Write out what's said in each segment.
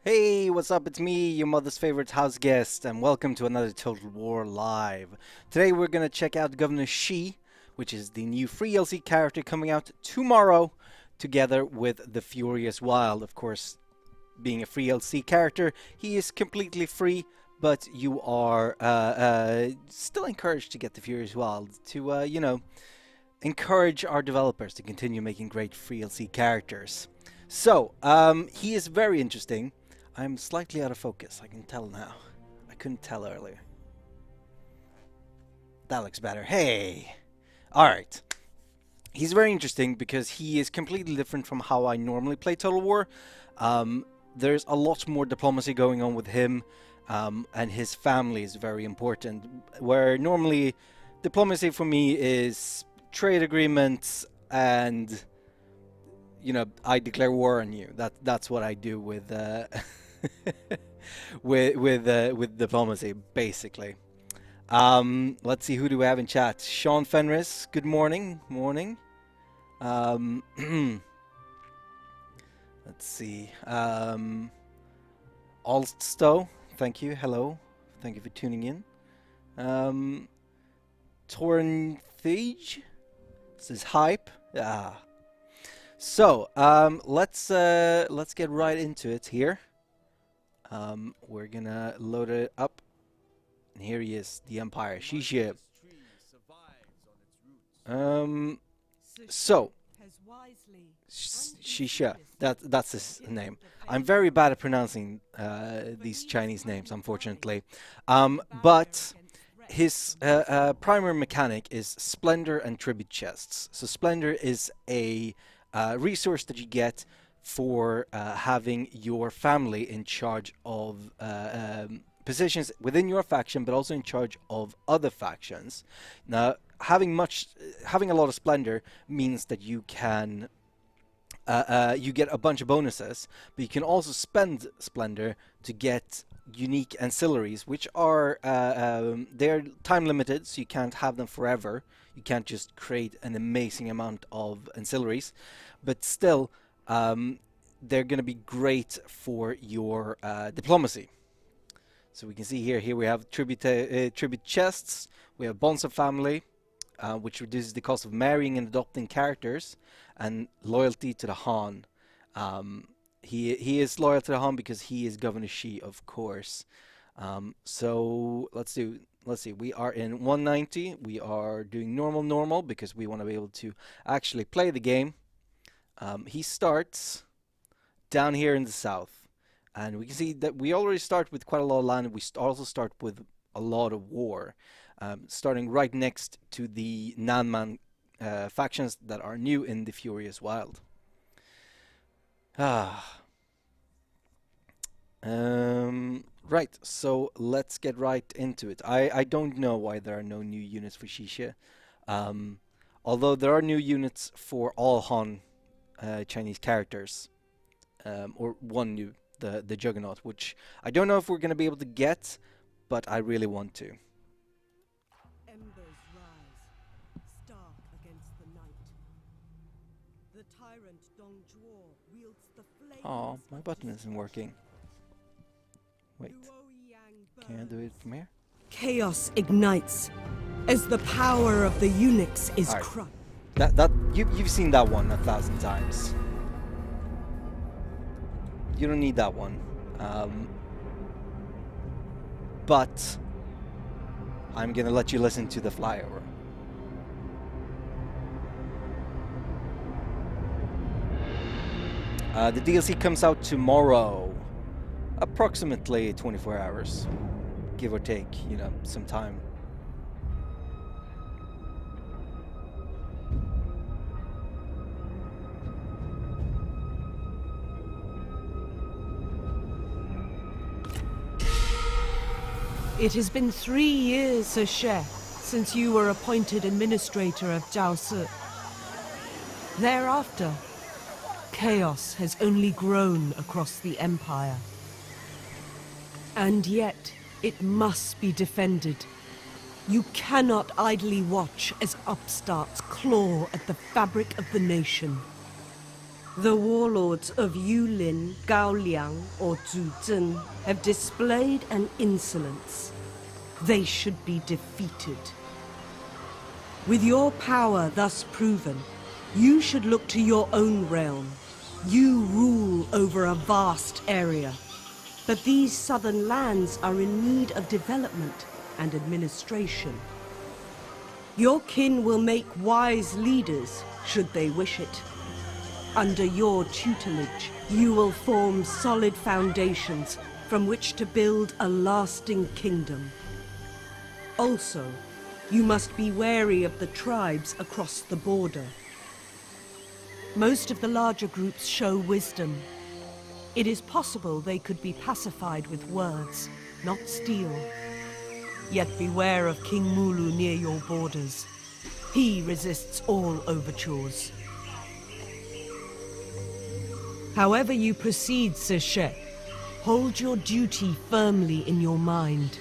Hey, what's up? It's me, your mother's favorite house guest, and welcome to another Total War Live. Today we're gonna check out Governor Xi, which is the new free LC character coming out tomorrow, together with the Furious Wild. Of course, being a free LC character, he is completely free, but you are still encouraged to get the Furious Wild to, encourage our developers to continue making great free LC characters. So, he is very interesting. I'm slightly out of focus, I can tell now. I couldn't tell earlier. That looks better. Hey! Alright. He's very interesting because he is completely different from how I normally play Total War. There's a lot more diplomacy going on with him, and his family is very important. Where normally diplomacy for me is trade agreements and, you know, I declare war on you. That's what I do with with diplomacy, basically. Let's see, who do we have in chat? Sean Fenris, good morning. Morning. Let's see. Alsto, thank you. Hello. Thank you for tuning in. Torn Thage says hype. Ah. So, let's get right into it here. We're gonna load it up. And here he is, the Empire, Shisha. So, Shisha, that's his name. I'm very bad at pronouncing these Chinese names, unfortunately. But his primary mechanic is Splendor and Tribute Chests. So Splendor is a resource that you get for having your family in charge of positions within your faction, but also in charge of other factions. Now, having a lot of Splendor means that you can you get a bunch of bonuses, but you can also spend Splendor to get unique ancillaries, which are they're time limited, so you can't have them forever. You can't just create an amazing amount of ancillaries, but still they're going to be great for your diplomacy. So we can see here we have tribute chests, we have bonds of family, which reduces the cost of marrying and adopting characters, and loyalty to the Han. He is loyal to the Han because he is Governor Xi, of course. So let's see. We are in 190. We are doing normal because we want to be able to actually play the game. He starts down here in the south, and we can see that we already start with quite a lot of land. We also start with a lot of war, starting right next to the Nanman factions that are new in the Furious Wild. Right, so let's get right into it. I don't know why there are no new units for Shisha. Although there are new units for all Han Chinese characters. Or one new, the Juggernaut, which I don't know if we're going to be able to get, but I really want to. Embers rise, stark against the night. The tyrant Dong Zhuo wields the flames. Oh, my button isn't working. Wait, can I do it from here? Chaos ignites as the power of the eunuchs is Alright. crushed. You've seen that one 1,000 times. You don't need that one. But I'm gonna let you listen to the flyover. The DLC comes out tomorrow, approximately 24 hours, give or take, you know, some time. It has been 3 years, Sir She, since you were appointed administrator of Jiaosi. Thereafter, chaos has only grown across the Empire. And yet, it must be defended. You cannot idly watch as upstarts claw at the fabric of the nation. The warlords of Yulin, Gaoliang, or Zuzhen have displayed an insolence. They should be defeated. With your power thus proven, you should look to your own realm. You rule over a vast area. But these southern lands are in need of development and administration. Your kin will make wise leaders, should they wish it. Under your tutelage, you will form solid foundations from which to build a lasting kingdom. Also, you must be wary of the tribes across the border. Most of the larger groups show wisdom. It is possible they could be pacified with words, not steel. Yet beware of King Mulu near your borders. He resists all overtures. However you proceed, Sir She, hold your duty firmly in your mind.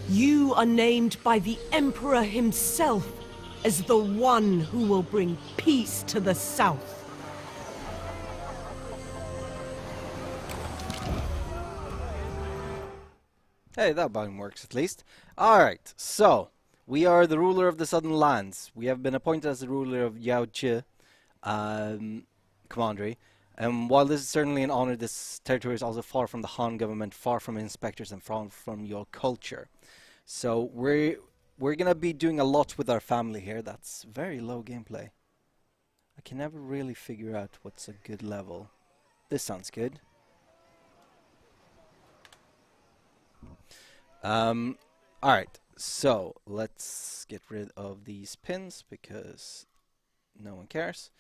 You are named by the Emperor himself as the one who will bring peace to the South. Hey, that button works at least. Alright, so we are the ruler of the Southern Lands. We have been appointed as the ruler of Yaochi Commandery. And while this is certainly an honor, this territory is also far from the Han government, far from inspectors, and far from your culture. So we're gonna be doing a lot with our family here. That's very low gameplay. I can never really figure out what's a good level. This sounds good. Alright, so let's get rid of these pins because no one cares.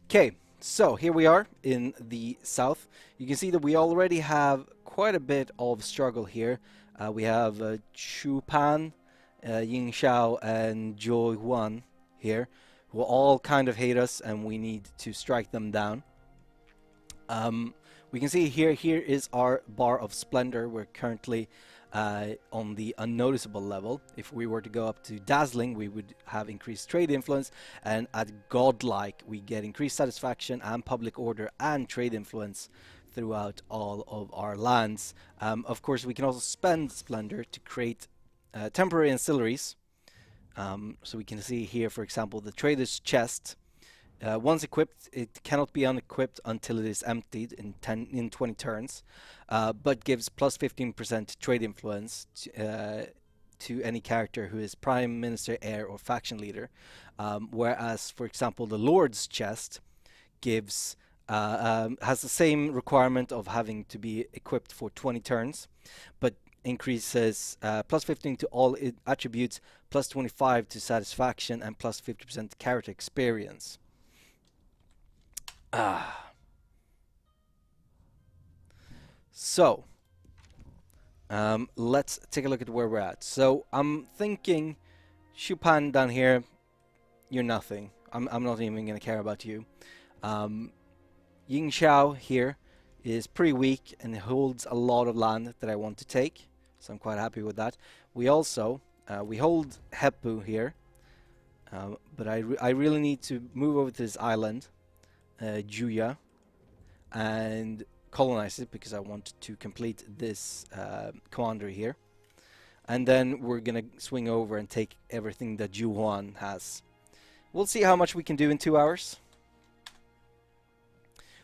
Okay, so here we are in the south. You can see that we already have quite a bit of struggle here. We have Chu Pan, Ying Xiao, and Zhou Yuan here, who all kind of hate us, and we need to strike them down. We can see here is our bar of Splendor. We're currently on the unnoticeable level. If we were to go up to Dazzling, we would have increased trade influence, and at Godlike, we get increased satisfaction and public order and trade influence throughout all of our lands. Of course, we can also spend Splendor to create temporary ancillaries. So we can see here, for example, the Trader's Chest. Once equipped, it cannot be unequipped until it is emptied in 20 turns, but gives plus 15% trade influence to any character who is Prime Minister, Heir, or Faction Leader. Whereas, for example, the Lord's Chest gives has the same requirement of having to be equipped for 20 turns, but increases plus 15 to all attributes, plus 25 to satisfaction, and plus 50% character experience. So, let's take a look at where we're at. So, I'm thinking, Chupan down here, you're nothing. I'm not even going to care about you. Ying Xiao here, is pretty weak and holds a lot of land that I want to take. So I'm quite happy with that. We also, we hold Heppu here, but I really need to move over to this island, Juya, and colonize it because I want to complete this commander here. And then we're gonna swing over and take everything that Juhuan has. We'll see how much we can do in 2 hours.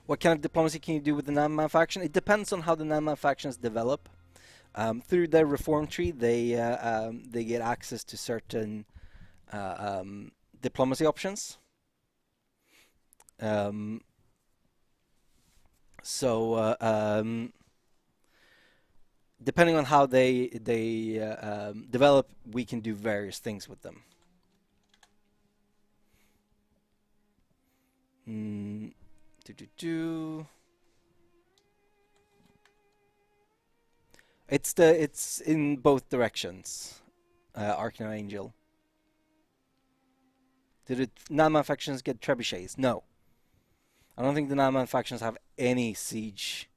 What kind of diplomacy can you do with the Nanman faction? It depends on how the Nanman factions develop. Through their reform tree, they get access to certain diplomacy options. Depending on how they develop, we can do various things with them. It's in both directions. Arcanangel. Did the Nanman factions get trebuchets? No. I don't think the Nanman factions have any siege.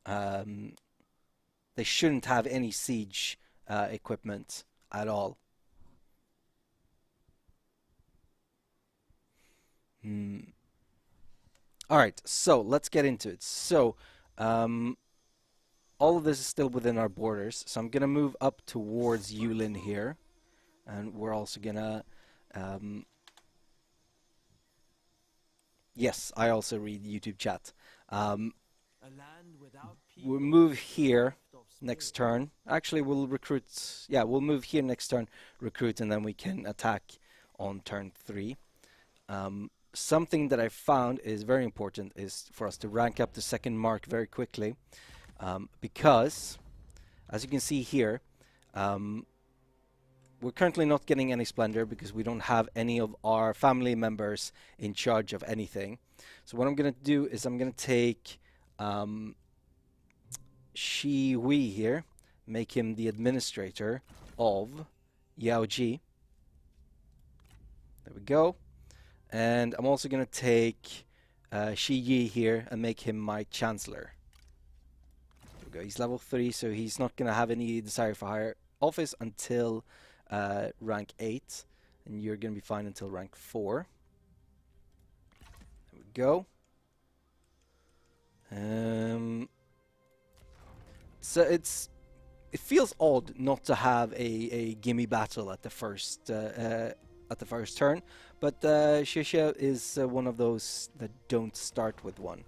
They shouldn't have any siege equipment at all. Alright, so let's get into it. So, all of this is still within our borders, so I'm going to move up towards Yulin here. And we're also going to... yes, I also read YouTube chat. We'll move here next turn. Actually, we'll recruit... yeah, we'll move here next turn, recruit, and then we can attack on turn 3. Something that I found is very important is for us to rank up the second mark very quickly. Because, as you can see here, we're currently not getting any Splendor because we don't have any of our family members in charge of anything. So what I'm going to do is I'm going to take Shi Hui here, make him the administrator of Yaoji. There we go. And I'm also going to take Shi Yi here and make him my chancellor. There we go. He's level 3, so he's not going to have any desire for higher office until rank 8. And you're going to be fine until rank 4. There we go. So it feels odd not to have a gimme battle at the first turn, but Shisha is one of those that don't start with one.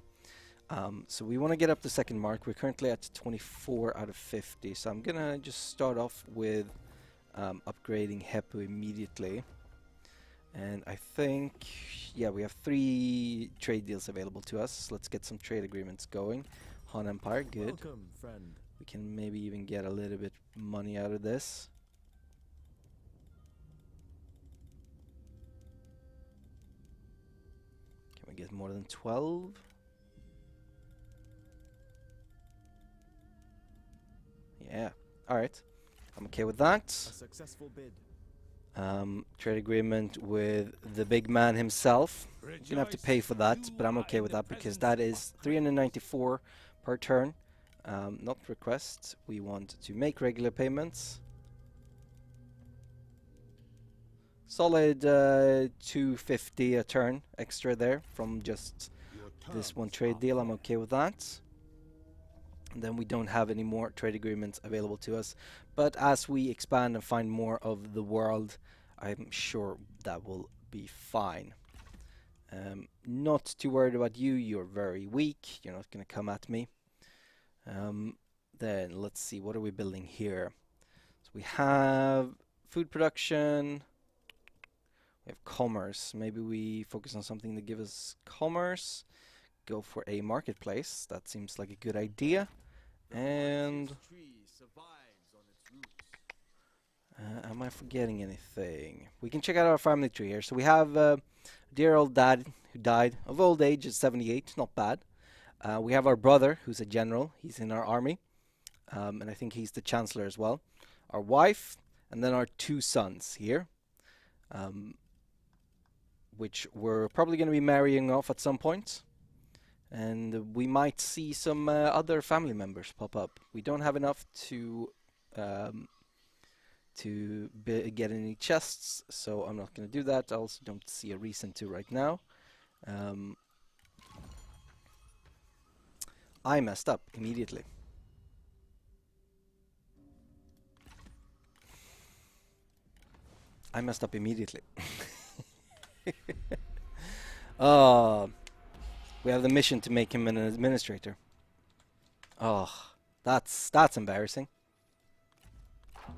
So we want to get up the second mark. We're currently at 24 out of 50, so I'm gonna just start off with upgrading Heppu immediately. And I think, yeah, we have 3 trade deals available to us. Let's get some trade agreements going. Han Empire, good. Welcome, friend. We can maybe even get a little bit money out of this. Can we get more than 12? Yeah, alright. I'm okay with that. A successful bid. Trade agreement with the big man himself. You're gonna have to pay for that, but I'm okay with that because that is 394 per turn. Not request. We want to make regular payments. Solid 250 a turn extra there from just this one trade deal. I'm okay with that. And then we don't have any more trade agreements available to us. But as we expand and find more of the world, I'm sure that will be fine. Not too worried about you. You're very weak. You're not going to come at me. Then let's see. What are we building here? So we have food production. We have commerce. Maybe we focus on something that gives us commerce. Go for a marketplace. That seems like a good idea. And am I forgetting anything? We can check out our family tree here. So we have dear old dad who died of old age at 78. Not bad. We have our brother who's a general. He's in our army. And I think he's the chancellor as well. Our wife, and then our 2 sons here. Which we're probably going to be marrying off at some point. And we might see some other family members pop up. We don't have enough um, to get any chests, so I'm not going to do that. I also don't see a reason to right now. Um, I messed up immediately. I messed up immediately. Oh, we have the mission to make him an administrator. Oh, that's embarrassing.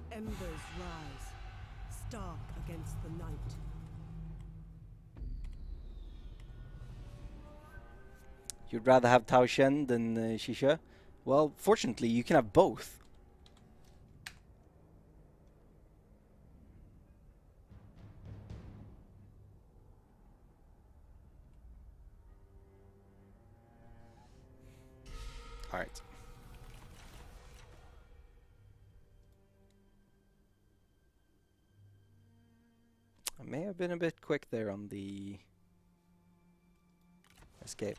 Embers rise, stark against the night. You'd rather have Tao Shen than Shisha? Well, fortunately, you can have both. Alright. I may have been a bit quick there on the escape.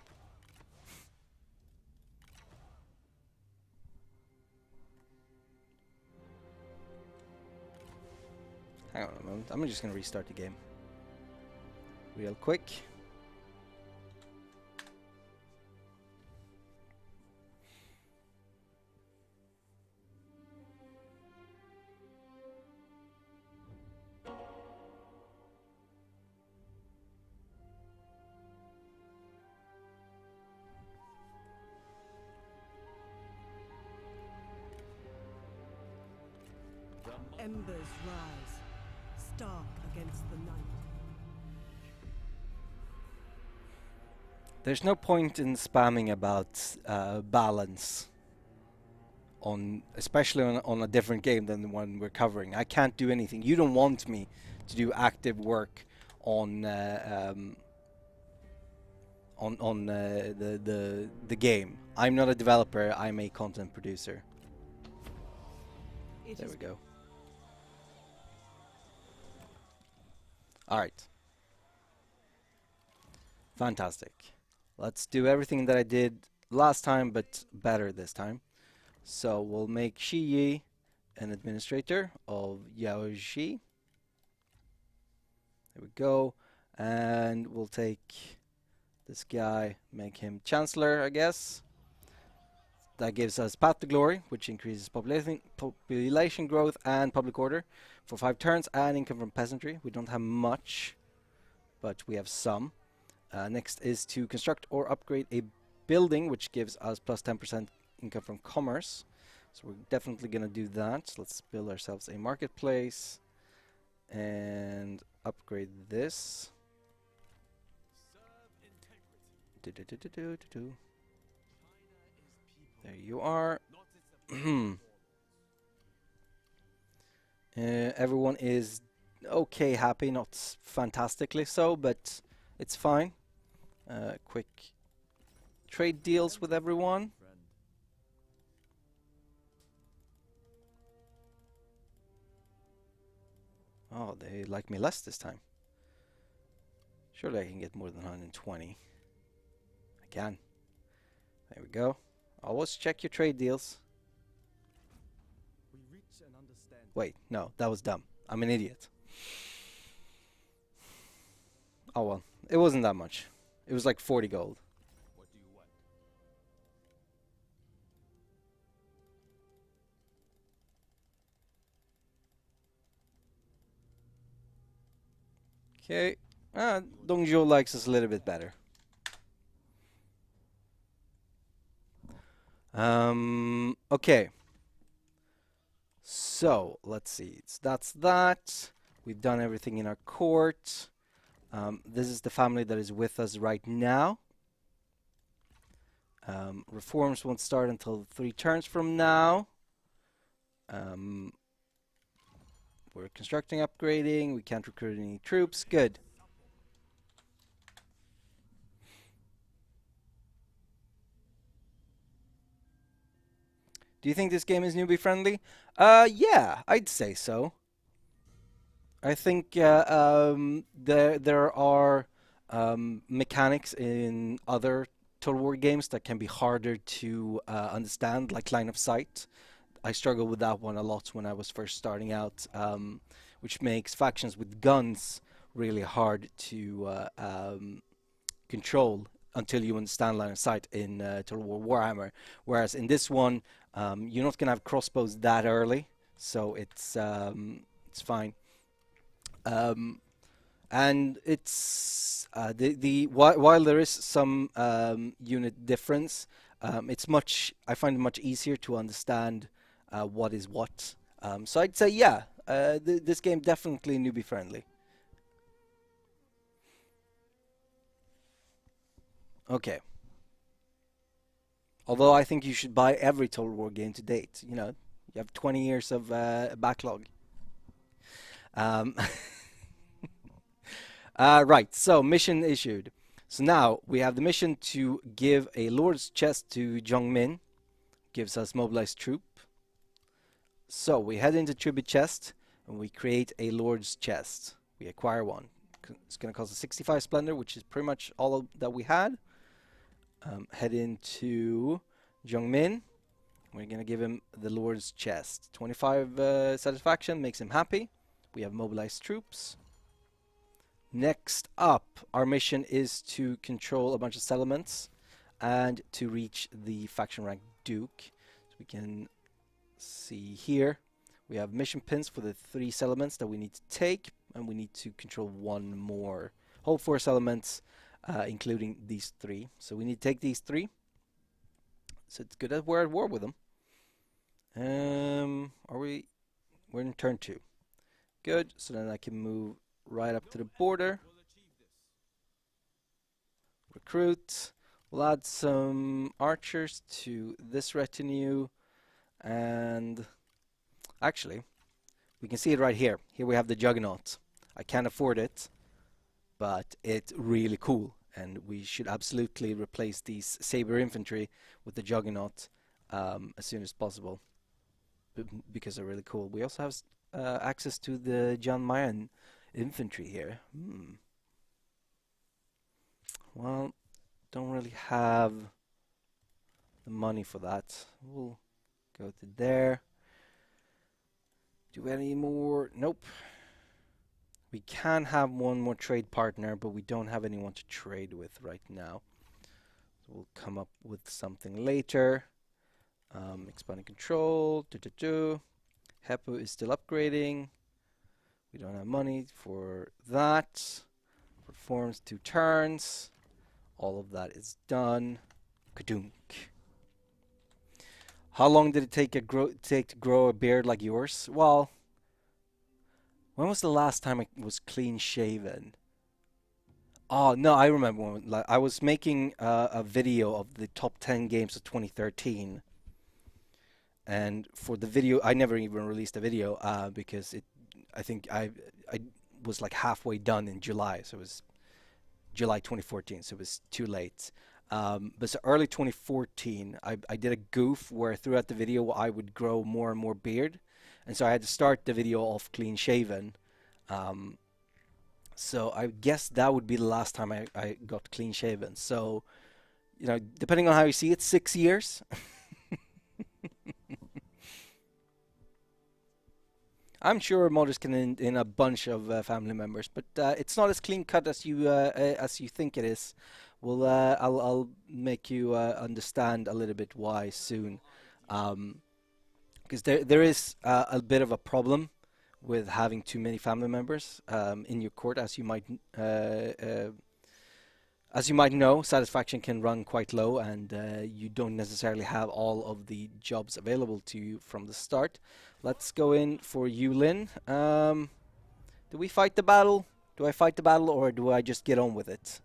Hang on a moment. I'm just going to restart the game. Real quick. Embers rise, stark against the night. There's no point in spamming about balance especially on a different game than the one we're covering. I can't do anything. You don't want me to do active work on the game. I'm not a developer. I'm a content producer. There we go. All right. Fantastic. Let's do everything that I did last time, but better this time. So we'll make Shi Yi an administrator of Yaoji. There we go. And we'll take this guy, make him Chancellor, I guess. That gives us Path to Glory, which increases population growth and public order for 5 turns, and income from peasantry. We don't have much, but we have some. Next is to construct or upgrade a building, which gives us plus 10% income from commerce. So we're definitely going to do that. Let's build ourselves a marketplace and upgrade this. There you are. Everyone is okay, happy, not fantastically so, but it's fine. Quick trade deals with everyone. Oh, they like me less this time. Surely I can get more than 120. I can. There we go. Always check your trade deals. Wait, no, that was dumb. I'm an idiot. Oh well, it wasn't that much. It was like 40 gold. What do you want? Okay. Dongzhou likes us a little bit better. Okay. So, let's see. That's that. We've done everything in our court. This is the family that is with us right now. Reforms won't start until 3 turns from now. We're constructing, upgrading. We can't recruit any troops. Good. Do you think this game is newbie friendly? Yeah, I'd say so. I think there are mechanics in other Total War games that can be harder to understand, like Line of Sight. I struggled with that one a lot when I was first starting out, which makes factions with guns really hard to control until you understand line of sight in Total War Warhammer. Whereas in this one, you're not gonna have crossbows that early, so it's fine. And it's while there is some unit difference, it's I find it much easier to understand what is what. So I'd say yeah, this game definitely newbie friendly. Okay. Although I think you should buy every Total War game to date. You know, you have 20 years of backlog. Um, right, so mission issued. So now we have the mission to give a Lord's Chest to Jongmin. Gives us mobilized troop. So we head into Tribute Chest and we create a Lord's Chest. We acquire one. It's going to cost us 65 Splendor, which is pretty much all that we had. Head into Jongmin. We're going to give him the Lord's Chest. 25 satisfaction makes him happy. We have mobilized troops. Next up, our mission is to control a bunch of settlements and to reach the faction rank Duke. So we can see here, we have mission pins for the 3 settlements that we need to take, and we need to control 1 more. Whole 4 settlements, including these 3. So we need to take these 3. So it's good that we're at war with them. We're in turn 2. Good, so then I can move right up to the border. Recruit. We'll add some archers to this retinue. And actually, we can see it right here. Here we have the Juggernaut. I can't afford it, but it's really cool. And we should absolutely replace these Saber infantry with the Juggernaut as soon as possible, because they're really cool. We also have access to the John Mayen infantry here. Well, don't really have the money for that. We'll go to there. Do any more? Nope. We can have one more trade partner, but we don't have anyone to trade with right now. So we'll come up with something later. Expanding control. Heppu is still upgrading. We don't have money for that. Performs 2 turns. All of that is done. Kadunk. How long did it take to grow a beard like yours? Well, when was the last time I was clean shaven? Oh no, I remember when like, I was making a video of the top 10 games of 2013. And for the video, I never even released a video because I think I was like halfway done in July, so it was July 2014, so it was too late. But so early 2014, I did a goof where throughout the video I would grow more and more beard, and so I had to start the video off clean shaven. So I guess that would be the last time I got clean shaven. So, you know, depending on how you see it, 6 years. I'm sure modders can in a bunch of family members, but it's not as clean cut as you think it is. Well, I'll make you understand a little bit why soon, because there is a bit of a problem with having too many family members in your court, as you might know. Satisfaction can run quite low, and you don't necessarily have all of the jobs available to you from the start. Let's go in for Yulin. Do we fight the battle? Do I fight the battle, or do I just get on with it?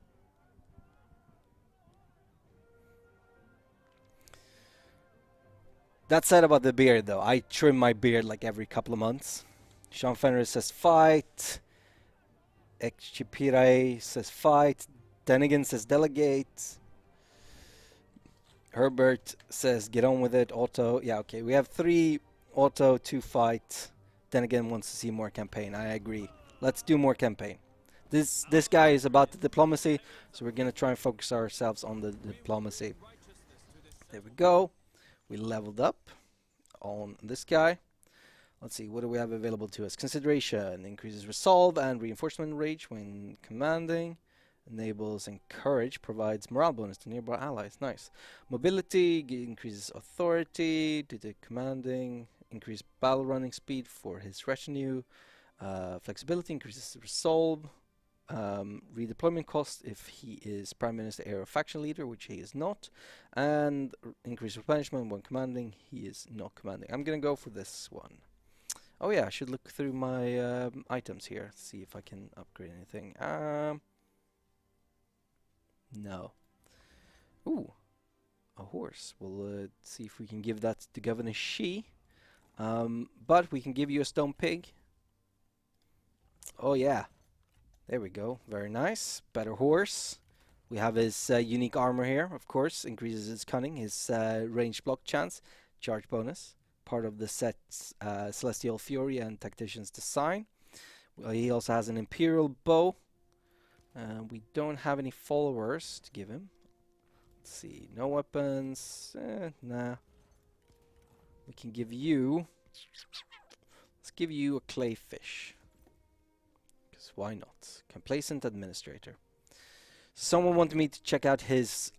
That said about the beard, though, I trim my beard like every couple of months. Sean Fenner says fight. Ekchipirai says fight. Denigan says delegate. Herbert says get on with it. Otto, yeah, okay. We have 3. Otto, 2 fight. Denigan wants to see more campaign. I agree. Let's do more campaign. This guy is about the diplomacy, so we're gonna try and focus ourselves on the diplomacy. There we go. We leveled up on this guy. Let's see, what do we have available to us? Consideration increases resolve and reinforcement rage when commanding. Enables encourage, provides morale bonus to nearby allies. Nice. Mobility increases authority due to commanding. Increased battle running speed for his retinue. Flexibility increases resolve. Redeployment cost if he is Prime Minister, heir, or faction leader, which he is not. And increased replenishment when commanding. He is not commanding. I'm gonna go for this one. Oh yeah, I should look through my items here, see if I can upgrade anything. No. Ooh, a horse. We'll see if we can give that to Governor Shi. But we can give you a stone pig. Oh yeah, there we go. Very nice. Better horse. We have his unique armor here, of course. Increases his cunning, his range block chance, charge bonus. Part of the set's Celestial Fury and Tactician's Design. Well, he also has an Imperial Bow. We don't have any followers to give him. Let's see, no weapons. Nah. We can give you. Let's give you a clayfish. Because why not? Complacent Administrator. Someone wanted me to check out his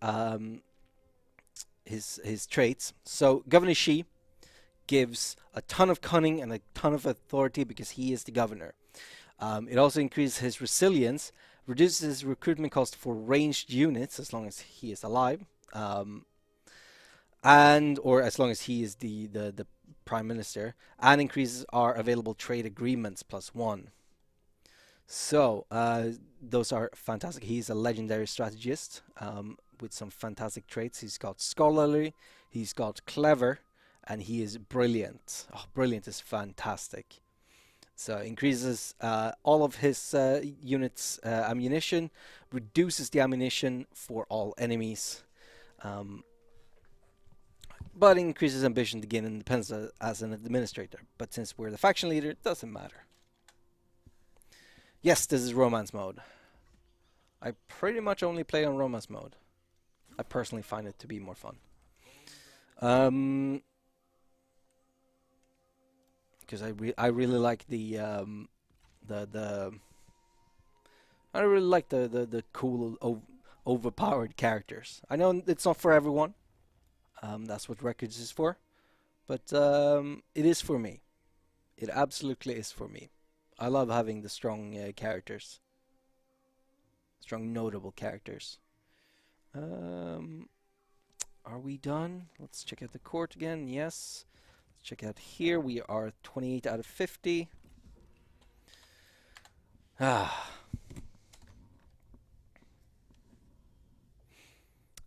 traits. So Governor Shi gives a ton of cunning and a ton of authority because he is the governor. It also increases his resilience, reduces his recruitment cost for ranged units as long as he is alive, or as long as he is the prime minister, and increases our available trade agreements +1. So those are fantastic. He's a legendary strategist with some fantastic traits. He's got scholarly, he's got clever, and he is brilliant. Oh, brilliant is fantastic. So increases all of his units' ammunition, reduces the ammunition for all enemies, but increases ambition to gain independence as an administrator. But since we're the faction leader, it doesn't matter. Yes, this is romance mode. I pretty much only play on romance mode. I personally find it to be more fun. Because I really like the cool overpowered characters. I know it's not for everyone. That's what Records is for, but it is for me. It absolutely is for me. I love having the strong characters, strong notable characters. Are we done? Let's check out the court again. Yes. Check out here, we are 28 out of 50.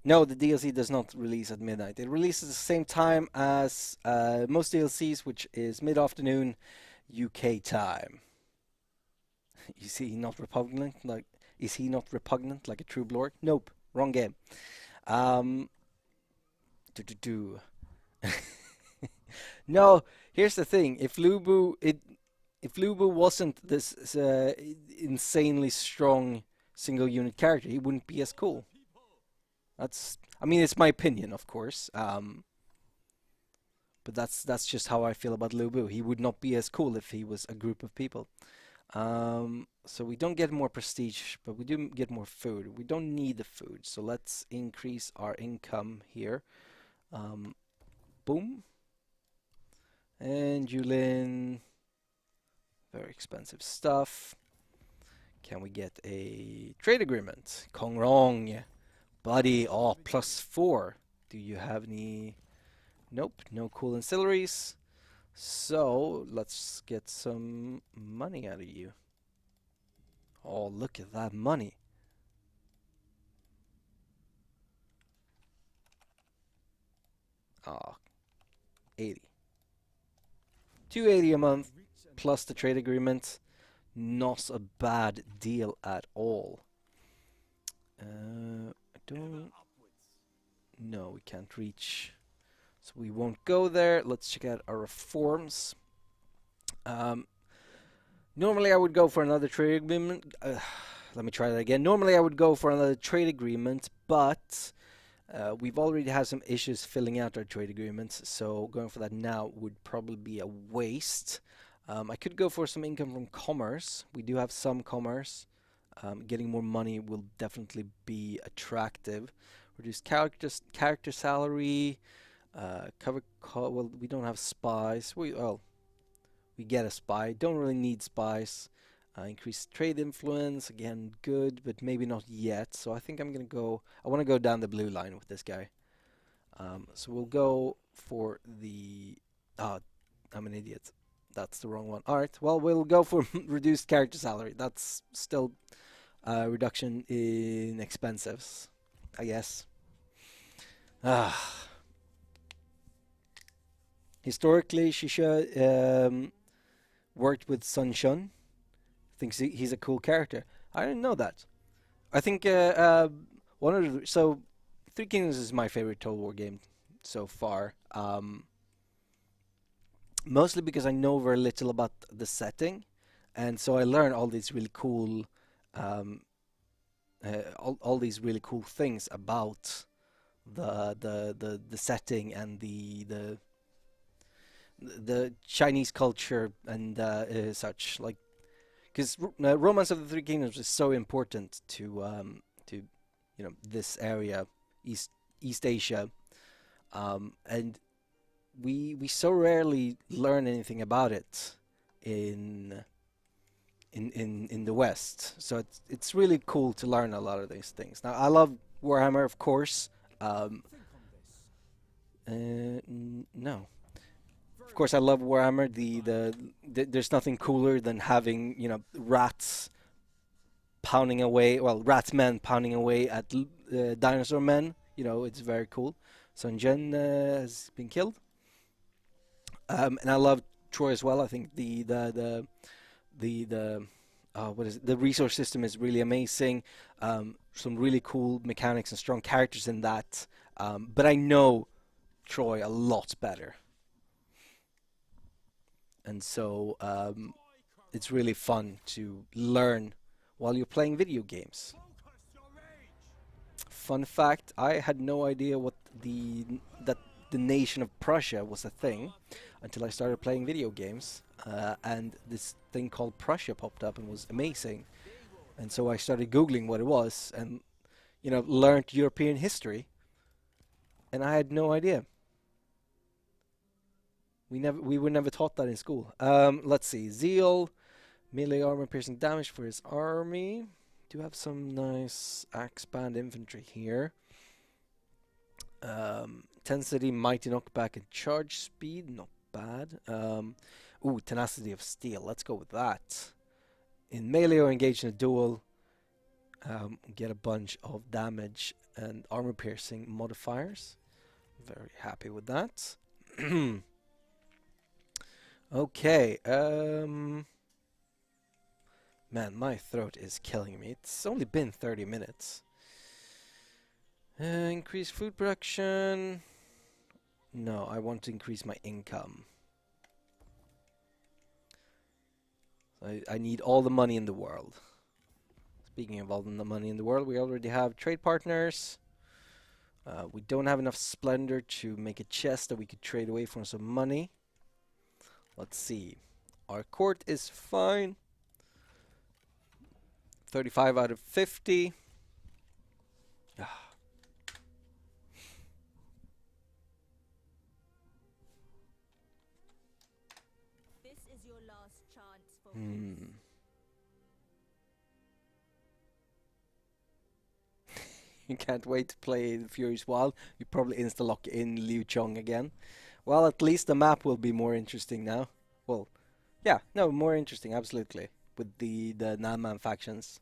No, the DLC does not release at midnight. It releases the same time as most DLCs, which is mid-afternoon UK time. You see, not repugnant. Like, is he not repugnant like a true lord? Nope, wrong game. No, here's the thing. If Lubu wasn't this insanely strong single unit character, he wouldn't be as cool. I mean, it's my opinion, of course. But that's just how I feel about Lubu. He would not be as cool if he was a group of people. So we don't get more prestige, but we do get more food. We don't need the food, so let's increase our income here. Boom. And Yulin, very expensive stuff. Can we get a trade agreement? Kongrong, buddy, oh, +4. Do you have any? Nope, no cool ancillaries. So let's get some money out of you. Oh, look at that money. Ah, 80. 280 a month plus the trade agreement. Not a bad deal at all. I don't. No, we can't reach. So we won't go there. Let's check out our reforms. Normally I would go for another trade agreement. Let me try that again. Normally I would go for another trade agreement, but we've already had some issues filling out our trade agreements, so going for that now would probably be a waste. I could go for some income from commerce. We do have some commerce. Getting more money will definitely be attractive. Reduce character salary. Well, we don't have spies. We get a spy. Don't really need spies. Increase trade influence, again, good, but maybe not yet. So I think I'm gonna go. I want to go down the blue line with this guy. So we'll go for the. Ah, I'm an idiot. That's the wrong one. All right. Well, we'll go for reduced character salary. That's still a reduction in expenses, I guess. Ah. Historically, Shisha worked with Sun Shun. Thinks he's a cool character. I didn't know that. I think one of the, so Three Kingdoms is my favorite Total War game so far. Mostly because I know very little about the setting, and so I learn all these really cool, all these really cool things about the setting and the Chinese culture and such. Like, because Romance of the Three Kingdoms is so important to this area, East Asia, and we so rarely learn anything about it in the West. So it's really cool to learn a lot of these things. Now I love Warhammer, of course. No. Of course, I love Warhammer. There's nothing cooler than having rats pounding away. Well, rats men pounding away at dinosaur men. It's very cool. Sun Jian has been killed, and I love Troy as well. I think the what is it? The resource system is really amazing. Some really cool mechanics and strong characters in that. But I know Troy a lot better. And so it's really fun to learn while you're playing video games. Fun fact, I had no idea that the nation of Prussia was a thing until I started playing video games. And this thing called Prussia popped up and was amazing. And so I started Googling what it was and learned European history. And I had no idea. We were never taught that in school. Let's see. Zeal, melee armor piercing damage for his army. Do have some nice axe band infantry here. Intensity, mighty knockback, and charge speed. Not bad. Ooh, tenacity of steel. Let's go with that. In melee or engage in a duel, get a bunch of damage and armor piercing modifiers. Very happy with that. Okay, man, my throat is killing me. It's only been 30 minutes. Increase food production. No, I want to increase my income. I need all the money in the world. Speaking of all the money in the world, we already have trade partners. We don't have enough Splendor to make a chest that we could trade away for some money. Let's see. Our court is fine. 35 out of 50. This is your last chance for You can't wait to play the Furious Wild. You probably insta-lock in Liu Chong again. Well, at least the map will be more interesting now. Well, yeah, no, more interesting, absolutely. With the Nan-Man factions.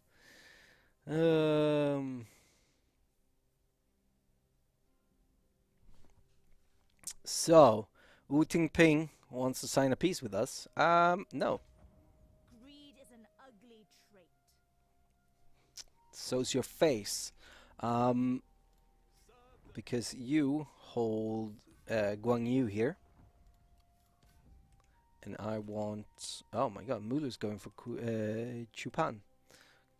So, Wu Ping wants to sign a peace with us. No. greed is an ugly trait. So's your face. Because you hold Guang Yu here. And I want... Oh my god, Mulu's going for Chupan.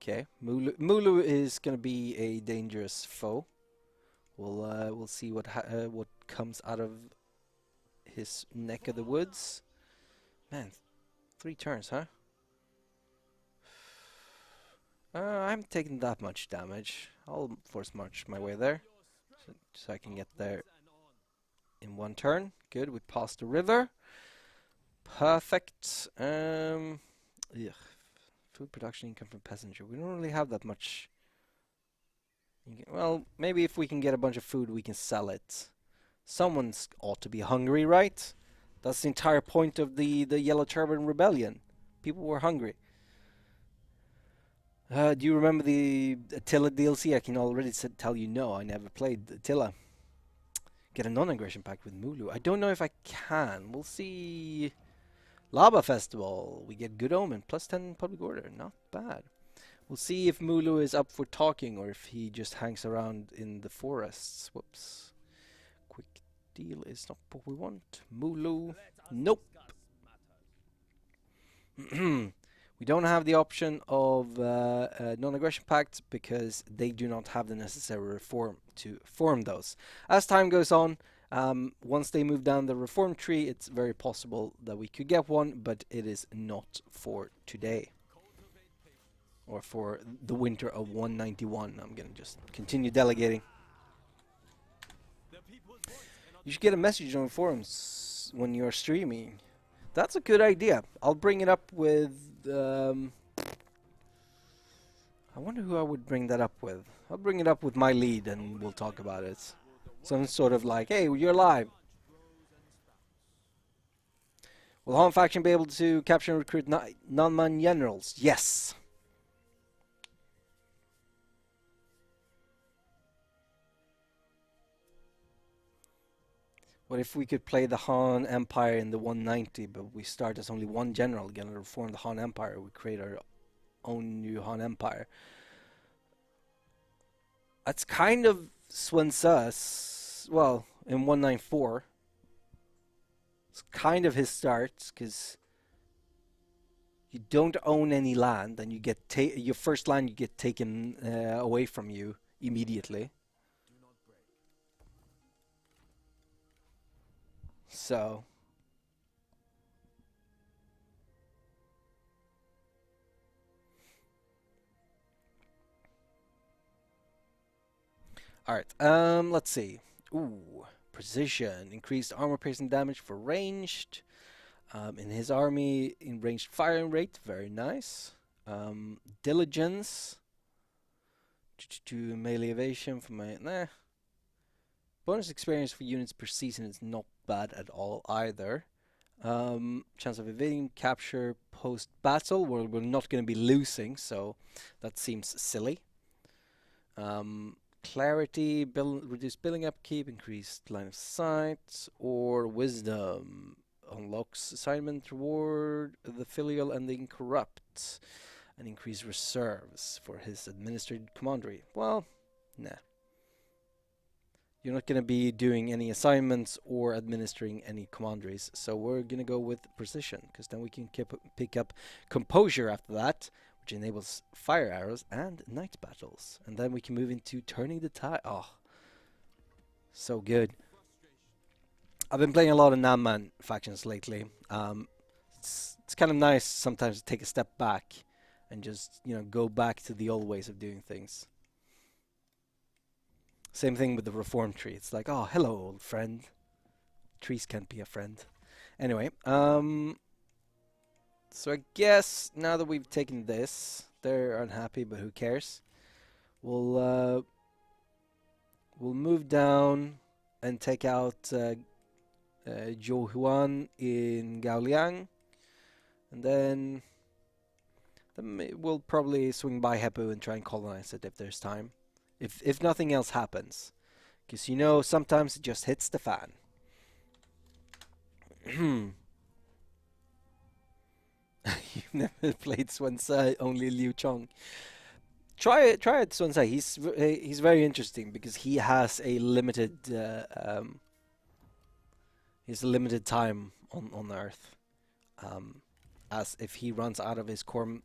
Okay, Mulu is gonna be a dangerous foe. We'll see what comes out of his neck of the woods. Man, 3 turns, huh? I haven't taken that much damage. I'll force march my way there, so I can get there in 1 turn. Good, we passed the river. Perfect. Ugh. Food production income from passenger. We don't really have that much. Well, maybe if we can get a bunch of food, we can sell it. Someone's ought to be hungry, right? That's the entire point of the Yellow Turban Rebellion. People were hungry. Do you remember the Attila DLC? I can already tell you no, I never played Attila. Get a non-aggression pact with Mulu. I don't know if I can. We'll see. Lava Festival. We get Good Omen. Plus 10 public order. Not bad. We'll see if Mulu is up for talking or if he just hangs around in the forests. Whoops. Quick deal is not what we want. Mulu. Nope. We don't have the option of non-aggression pact because they do not have the necessary reform to form those. As time goes on, once they move down the reform tree, it's very possible that we could get one, but it is not for today. Or for the winter of 191. I'm gonna just continue delegating. You should get a message on forums when you're streaming. That's a good idea. I'll bring it up with... I wonder who I would bring that up with. I'll bring it up with my lead and we'll talk about it. Some sort of like, hey, you're live. Will Han faction be able to capture and recruit non-man generals? Yes. What if we could play the Han Empire in the 190, but we start as only one general, gonna reform the Han Empire, we create our own new Han Empire. That's kind of Sun Tzu's, well, in 194. It's kind of his start, because you don't own any land, and you get your first land you get taken away from you immediately. So alright, let's see. Ooh, precision. Increased armor piercing damage for ranged. In his army, in ranged firing rate, very nice. Diligence. To melee evasion for my bonus experience for units per season is not bad at all either. Chance of evading capture post battle. Well, we're not going to be losing, so that seems silly. Clarity, reduced billing upkeep, increased line of sight, or wisdom. Unlocks assignment reward, the filial and the incorrupt, and increase reserves for his administered commandery. Well, nah. You're not going to be doing any assignments or administering any commanderies, so we're going to go with precision, because then we can pick up composure after that, which enables fire arrows and night battles. And then we can move into turning the tide. Oh, so good. I've been playing a lot of Nan-Man factions lately. It's kind of nice sometimes to take a step back and just, you know, go back to the old ways of doing things. Same thing with the reform tree. It's like, oh, hello, old friend. Trees can't be a friend. Anyway, so I guess now that we've taken this, they're unhappy, but who cares? We'll move down and take out Zhou Huan in Gaoliang, and then we'll probably swing by Hepu and try and colonize it if there's time. If nothing else happens, because you know sometimes it just hits the fan. You've never played Swansea, only Liu Chong. Try it, Swansea. He's very interesting because he has a limited time on Earth. As if he runs out of his core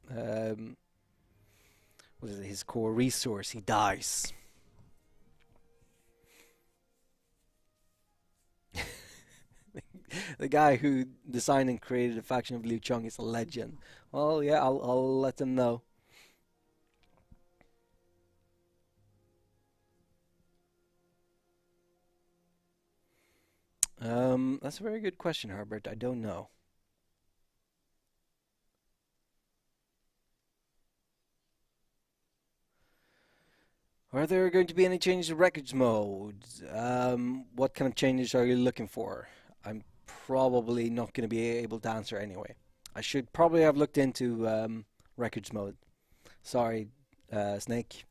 what is it, his core resource, he dies. The guy who designed and created the faction of Liu Chong is a legend. Well, yeah, I'll let them know. That's a very good question, Herbert. I don't know. Are there going to be any changes to records mode? What kind of changes are you looking for? I'm probably not going to be able to answer anyway. I should probably have looked into records mode. Sorry, Snake.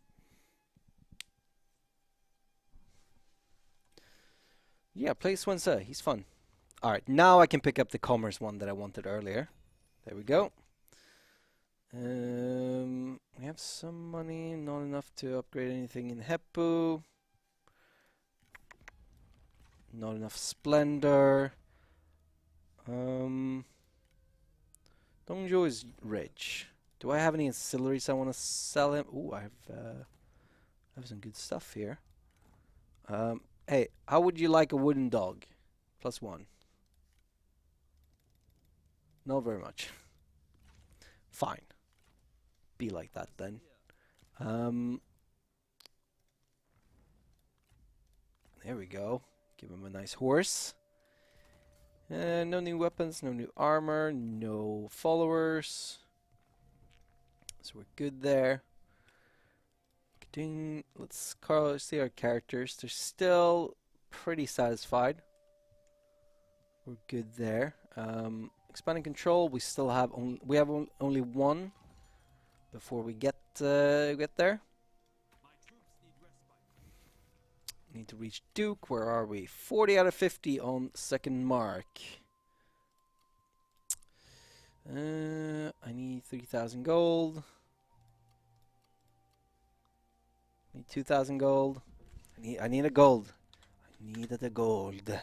Yeah, play Swensa. He's fun. Alright, now I can pick up the commerce one that I wanted earlier. There we go. We have some money, not enough to upgrade anything in Heppu. Not enough Splendor. Dongzhou is rich. Do I have any ancillaries I want to sell him? Ooh, I have some good stuff here. Hey, how would you like a wooden dog? +1. Not very much. Fine. Be like that then. There we go. Give him a nice horse. No new weapons, no new armor, no followers. So we're good there. Let's see our characters. They're still pretty satisfied. We're good there. Expanding control. We still have only one before we get there. Need to reach Duke. Where are we? 40 out of 50 on second mark. I need 3,000 gold. Need 2,000 gold. I need a gold. I needed a gold.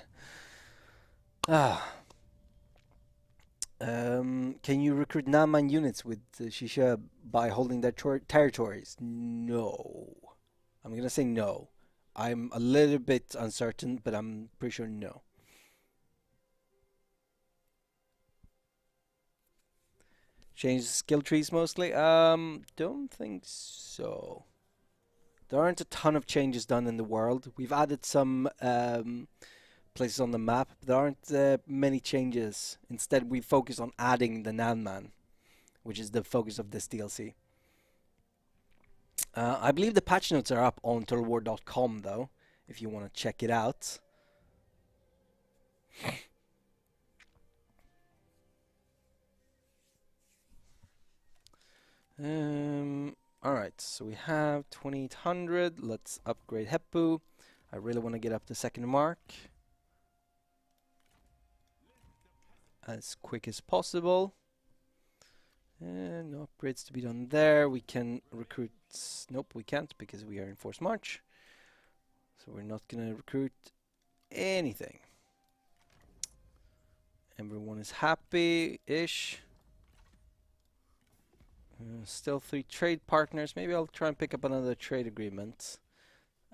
Can you recruit Naman units with Shisha by holding their territories? No. I'm gonna say no. I'm a little bit uncertain, but I'm pretty sure no. Change skill trees mostly? Don't think so. There aren't a ton of changes done in the world. We've added some places on the map, but there aren't many changes. Instead, we focus on adding the Nanman, which is the focus of this DLC. I believe the patch notes are up on totalwar.com though, if you want to check it out. Alright, so we have 2800. Let's upgrade Heppu. I really want to get up to second mark as quick as possible. And no upgrades to be done there. We can recruit. Nope, we can't because we are in forced march. So we're not gonna recruit anything. Everyone is happy-ish. Still 3 trade partners. Maybe I'll try and pick up another trade agreement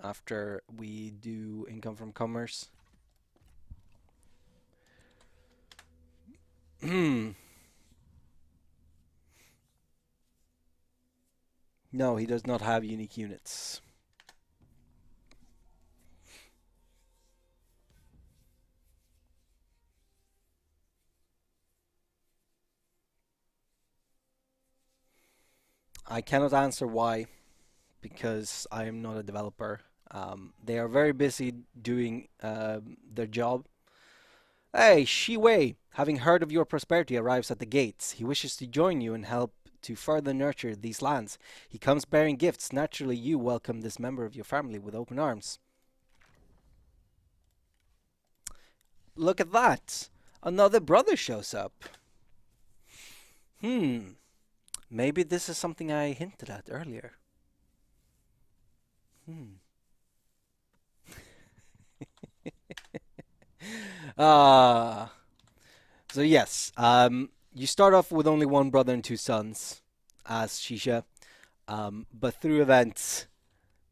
after we do income from commerce. No, he does not have unique units. I cannot answer why, because I am not a developer. They are very busy doing their job. Hey, Shi Wei, having heard of your prosperity, arrives at the gates. He wishes to join you and help to further nurture these lands. He comes bearing gifts. Naturally, you welcome this member of your family with open arms. Look at that! Another brother shows up. Maybe this is something I hinted at earlier. So yes, you start off with only one brother and 2 sons as Shisha. But through events,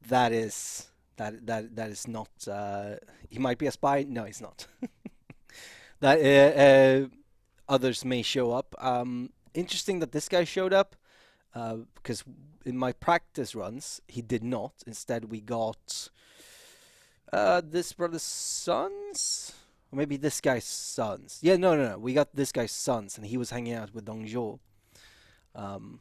that is that is not. He might be a spy. No, he's not. That others may show up. Interesting that this guy showed up because in my practice runs he did not. Instead, we got this brother's sons, or maybe this guy's sons. Yeah, no. We got this guy's sons, and he was hanging out with Dong Zhuo. Um,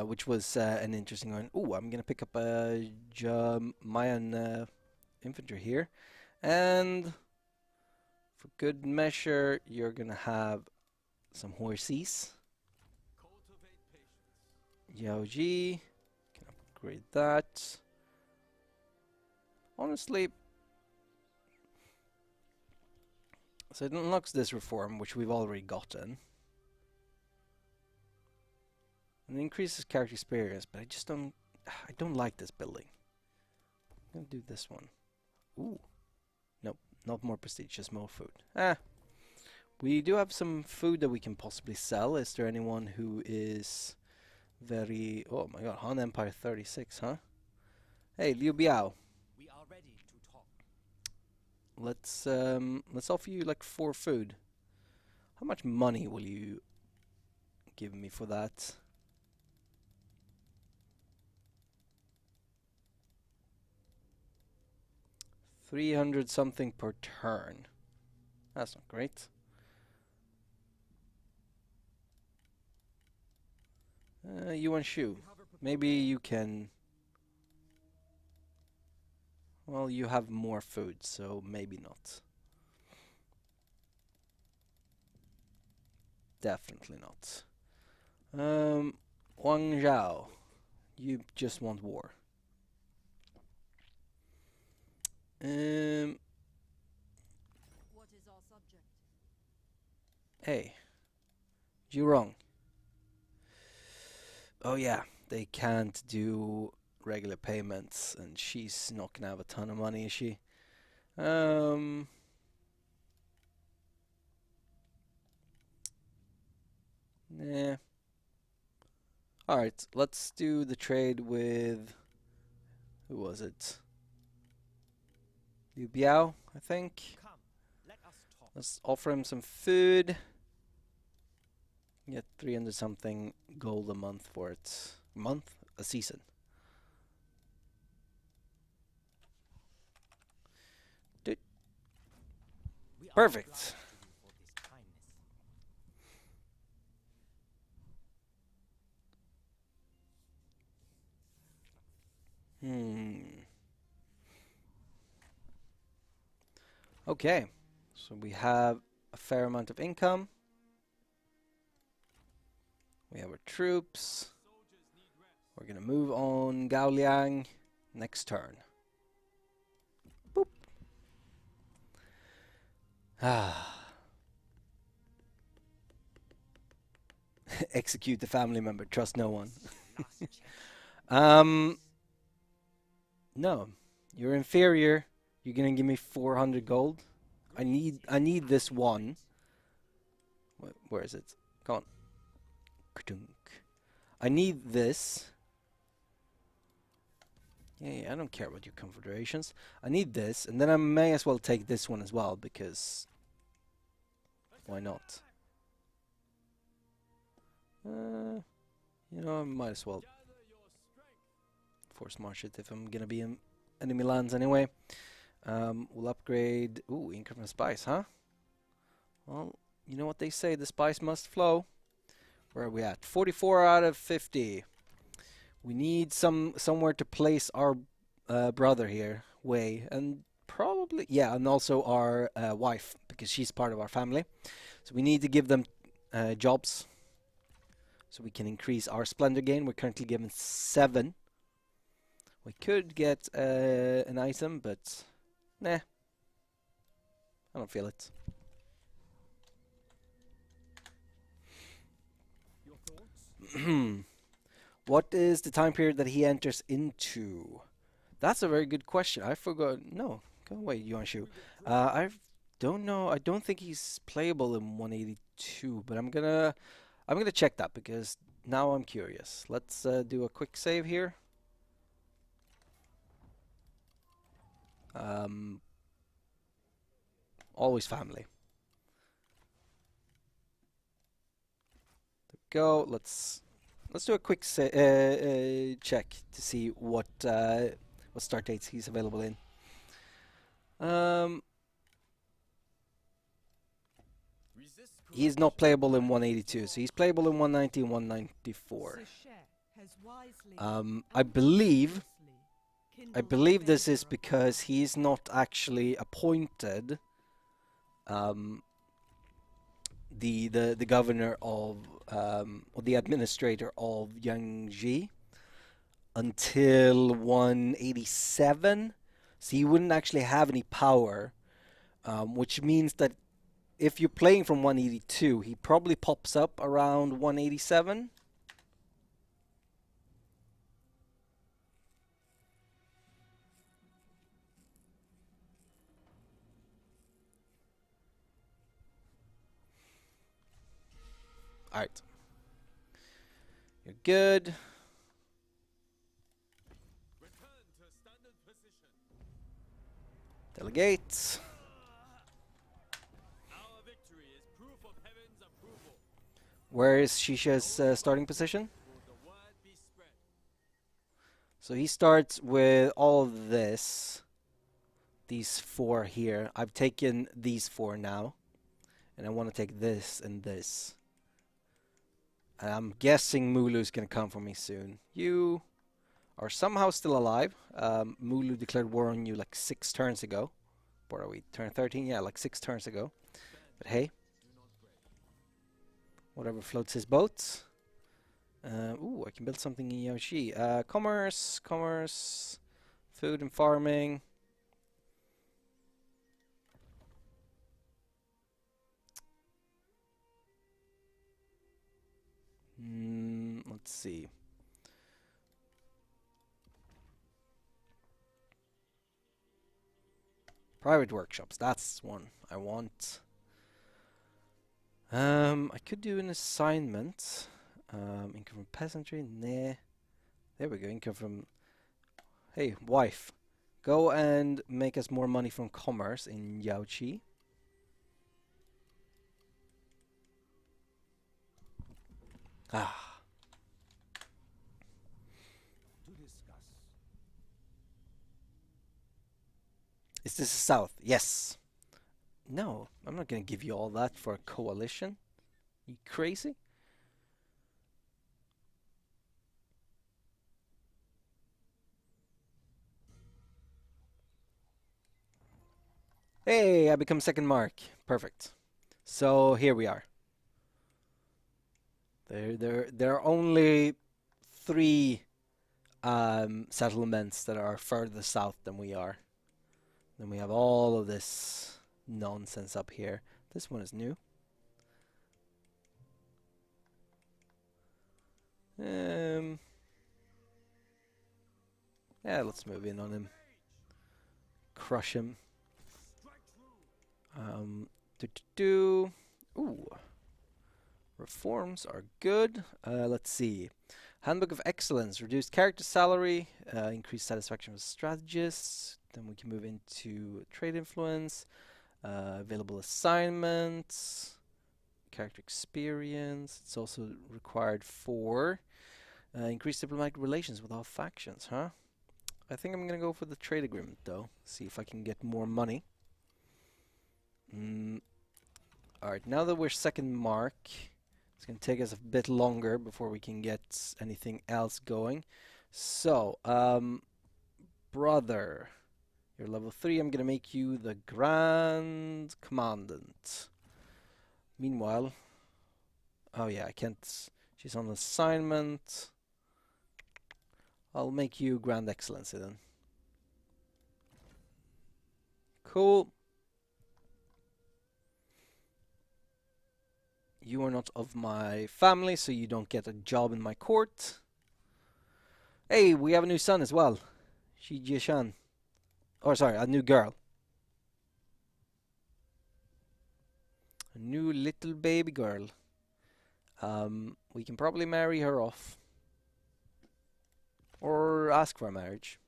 which was an interesting one. Oh, I'm gonna pick up a Mayan infantry here, and for good measure, you're gonna have some horses. Yao Ji, can upgrade that. Honestly, so it unlocks this reform, which we've already gotten. And it increases character experience, but I don't like this building. I'm gonna do this one. Ooh. Nope, not more prestige, just more food. We do have some food that we can possibly sell. Is there anyone who is very... Oh my god, Han Empire 36, huh? Hey, Liu Biao. We are ready to talk. Let's offer you like 4 food. How much money will you give me for that? 300 something per turn. That's not great. Yuan Shu. Maybe you can... Well, you have more food, so maybe not. Definitely not. Wang Zhao. You just want war. What is our subject? Hey. You wrong. Oh yeah, they can't do regular payments, and she's not gonna have a ton of money, is she? Nah. Alright, let's do the trade with... Who was it? Liu Biao, I think. Come, let us talk. Let's offer him some food. Get 300 something gold a month for it. Month? A season. Dude. We are Perfect. obliged to you for this kindness. Okay, so we have a fair amount of income. We have our troops. We're gonna move on Gaoliang next turn. Boop. Execute the family member. Trust no one. No, you're inferior. You're gonna give me 400 gold. I need this one. Where is it? Come on. Ka-dunk. I need this. Yeah, I don't care about your confederations. I need this, and then I may as well take this one as well, because why not? You know, I might as well force march it if I'm gonna be in enemy lands anyway. We'll upgrade... Ooh, increment spice, huh? Well, you know what they say, the spice must flow. Where are we at? 44 out of 50. We need somewhere to place our brother here, Wei, and probably... Yeah, and also our wife, because she's part of our family. So we need to give them jobs, so we can increase our splendor gain. We're currently given 7. We could get an item, but... Nah. I don't feel it. Your thoughts? What is the time period that he enters into? That's a very good question. I forgot. No, go away, Yuan Shu. I don't know. I don't think he's playable in 182, but I'm gonna check that because now I'm curious. Let's do a quick save here. Um, always family. Go. Let's do a quick check to see what start dates he's available in. He's not playable in 182, so he's playable in 190 and 194. I believe this is because he's not actually appointed the governor of or the administrator of Yangji until 187, so he wouldn't actually have any power, which means that if you're playing from 182, he probably pops up around 187. Alright. You're good. Delegate. Where is Shisha's starting position? So he starts with all of this. These four here. I've taken these four now. And I want to take this and this. And I'm guessing Mulu's going to come for me soon. You are somehow still alive. Mulu declared war on you like 6 turns ago. What are we? Turn 13? Yeah, like 6 turns ago. But hey. Whatever floats his boat. Ooh, I can build something in Yaoshi. Commerce. Food and farming. Let's see. Private workshops, that's one I want. I could do an assignment. Income from peasantry, nah. There we go, income from... Hey, wife. Go and make us more money from commerce in Yaochi. Ah. Is this the south? Yes. No, I'm not gonna give you all that for a coalition. You crazy? Hey, I become second mark. Perfect. So here we are. There are only 3 settlements that are further south than we are. Then we have all of this nonsense up here. This one is new. Yeah, let's move in on him. Crush him. Ooh. Reforms are good. Let's see. Handbook of Excellence. Reduced character salary. Increased satisfaction with strategists. Then we can move into trade influence. Available assignments. Character experience. It's also required for increased diplomatic relations with all factions, huh? I think I'm gonna go for the trade agreement though. See if I can get more money. Alright, now that we're second mark, it's gonna take us a bit longer before we can get anything else going. So, brother, you're level 3. I'm gonna make you the Grand Commandant. Meanwhile, oh yeah, I can't. She's on assignment. I'll make you Grand Excellency then. Cool. You are not of my family, so you don't get a job in my court. Hey, we have a new son as well. Shi Jishan. Oh, sorry, a new girl. A new little baby girl. We can probably marry her off. Or ask for a marriage.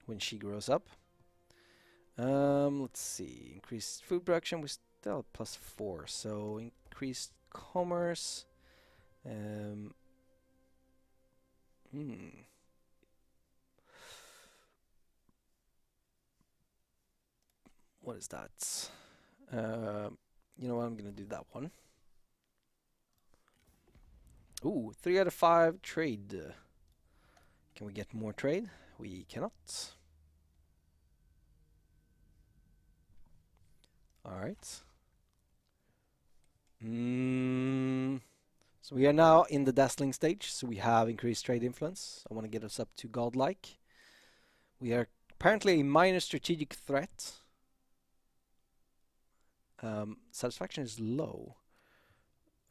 When she grows up. Let's see. Increased food production, we still have +4. So increased commerce. What is that? You know what? I'm gonna do that one. Ooh, 3 out of 5 trade. Can we get more trade? We cannot. Alright. So we are now in the dazzling stage, so we have increased trade influence. I want to get us up to godlike. We are apparently a minor strategic threat. Satisfaction is low.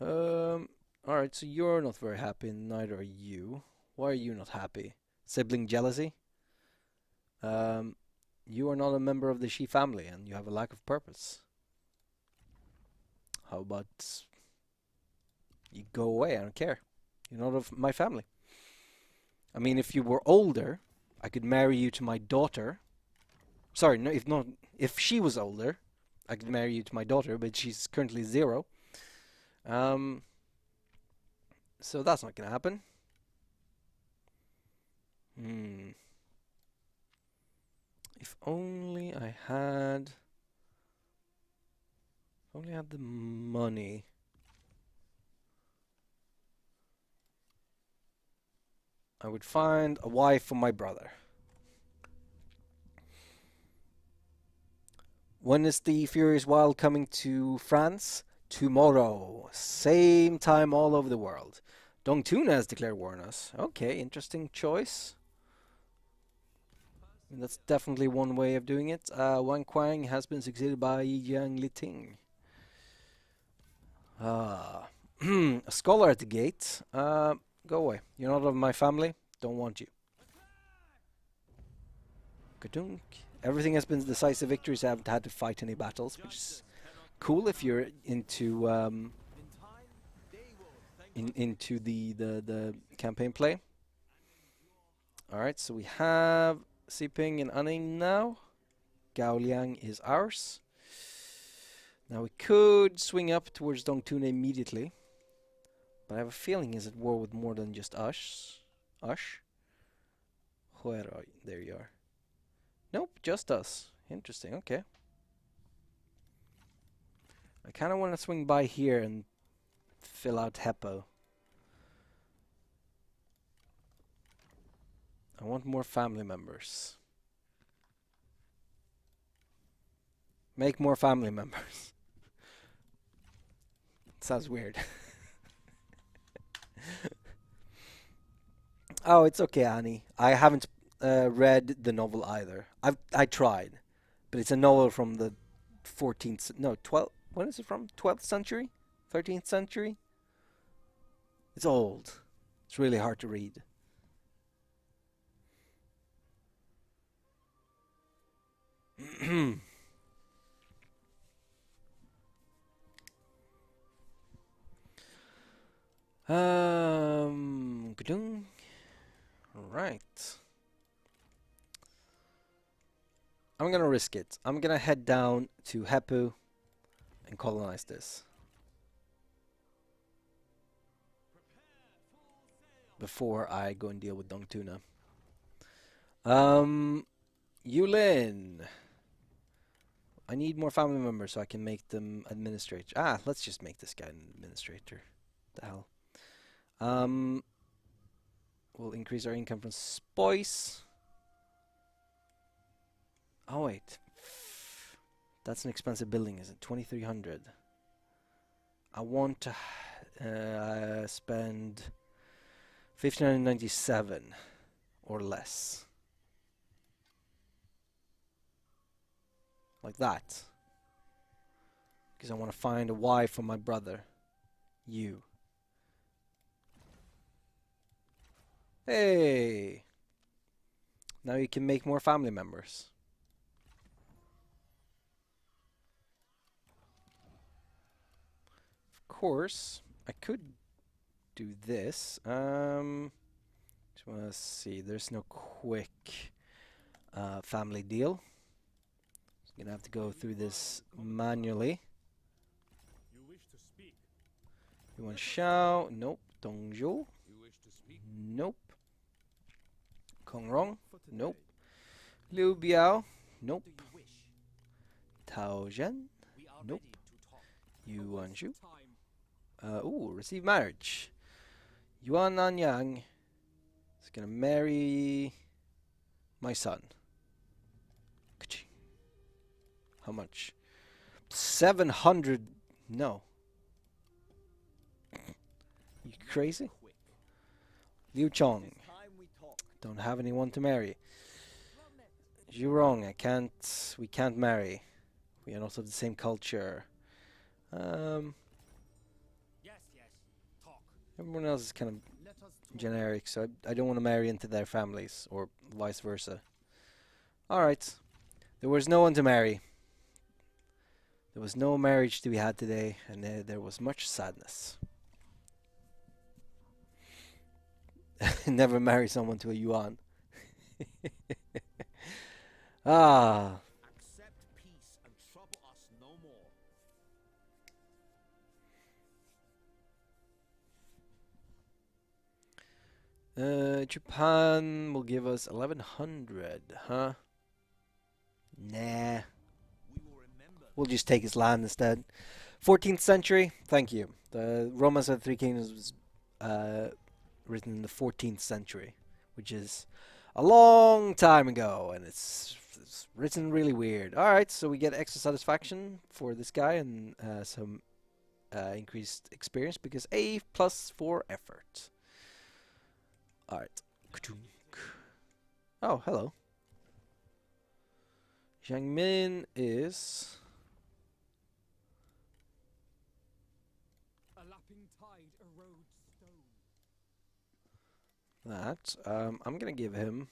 Alright, so you're not very happy, neither are you. Why are you not happy? Sibling jealousy? You are not a member of the Shi family and you have a lack of purpose. How about you go away? I don't care. You're not of my family. I mean, if you were older, I could marry you to my daughter. Sorry, no, if she was older, I could marry you to my daughter, but she's currently 0. So that's not gonna happen. If only I had... If only I had the money. I would find a wife for my brother. When is the Furious Wild coming to France? Tomorrow. Same time all over the world. Dongtuna has declared war on us. Okay, interesting choice. That's definitely one way of doing it. Wang Quang has been succeeded by Yang Liting. A scholar at the gate. Go away. You're not of my family. Don't want you. Kadunk. Everything has been decisive victories. I haven't had to fight any battles, which is cool if you're into into the campaign play. All right, so we have Siping and Anning now. Gaoliang is ours. Now we could swing up towards Dongtuna immediately, but I have a feeling he's at war with more than just us. Where are you? There you are. Nope, just us. Interesting, okay. I kind of want to swing by here and fill out Heppo. I want more family members. Make more family members. Sounds weird. Oh, it's okay, Annie. I haven't read the novel either. I tried, but it's a novel from the 14th, no, 12th. When is it from? 12th century? 13th century? It's old. It's really hard to read. Right. I'm gonna risk it. I'm gonna head down to Heppu and colonize this. Before I go and deal with Dongtuna. Yulin. I need more family members so I can make them administrator. Let's just make this guy an administrator. The hell. We'll increase our income from spoils. Oh wait. That's an expensive building, is it? 2,300. I want to spend 1,597 or less. Like that. Because I want to find a wife for my brother. You. Hey! Now you can make more family members. course, I could do this. Just want to see. There's no quick family deal. I'm gonna have to go through this manually. You wish to speak. Yuan Shao, nope. Dongzhou, You wish to speak. nope. Kongrong, nope. Liu Biao, nope. Do you wish? Tao Zhen, We are Nope. ready to talk. Yuan Shu. Time. Receive marriage. Yuan Nanyang is gonna marry my son. Ka-ching. How much? 700. No. You crazy? Quick. Liu Chong. It's time we talk. Don't have anyone to marry. You're wrong. I can't. We can't marry. We are not of the same culture. Yes, yes. Talk. Everyone else is kind of Let us talk. generic, so I don't want to marry into their families, or vice versa. Alright. There was no one to marry. There was no marriage to be had today, and there was much sadness. Never marry someone to a yuan. Ah. Accept peace and trouble us no more. Japan will give us 1100, huh? Nah. We will remember. We'll just take his land instead. 14th century, thank you. The Romance of the Three Kingdoms was written in the 14th century, which is a long time ago, and it's written really weird. Alright, so we get extra satisfaction for this guy and some increased experience because A plus for effort. Alright. Oh, hello. Jiang Min is... A lapping tide erodes stone. that. I'm gonna give him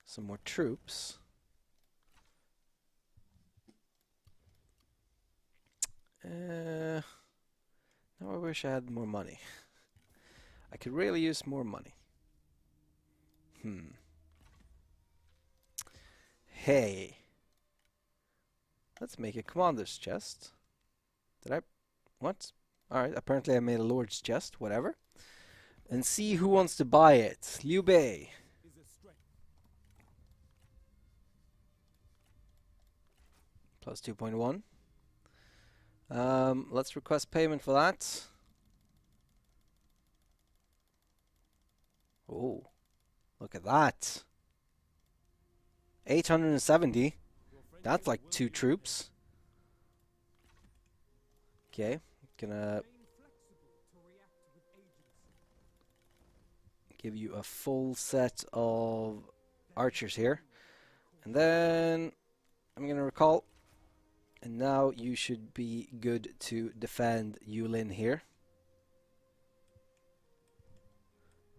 some more troops. Now I wish I had more money. I could really use more money. Hey. Let's make a commander's chest. Did I? What? Alright, apparently I made a lord's chest, whatever. And see who wants to buy it. Liu Bei. Is a strength. Plus 2.1. Let's request payment for that. Oh, look at that. 870. Your friend That's is like willing 2 to troops. Okay, gonna remain flexible to react with agency. give you a full set of archers here. And then I'm gonna recall. And now you should be good to defend Yulin here.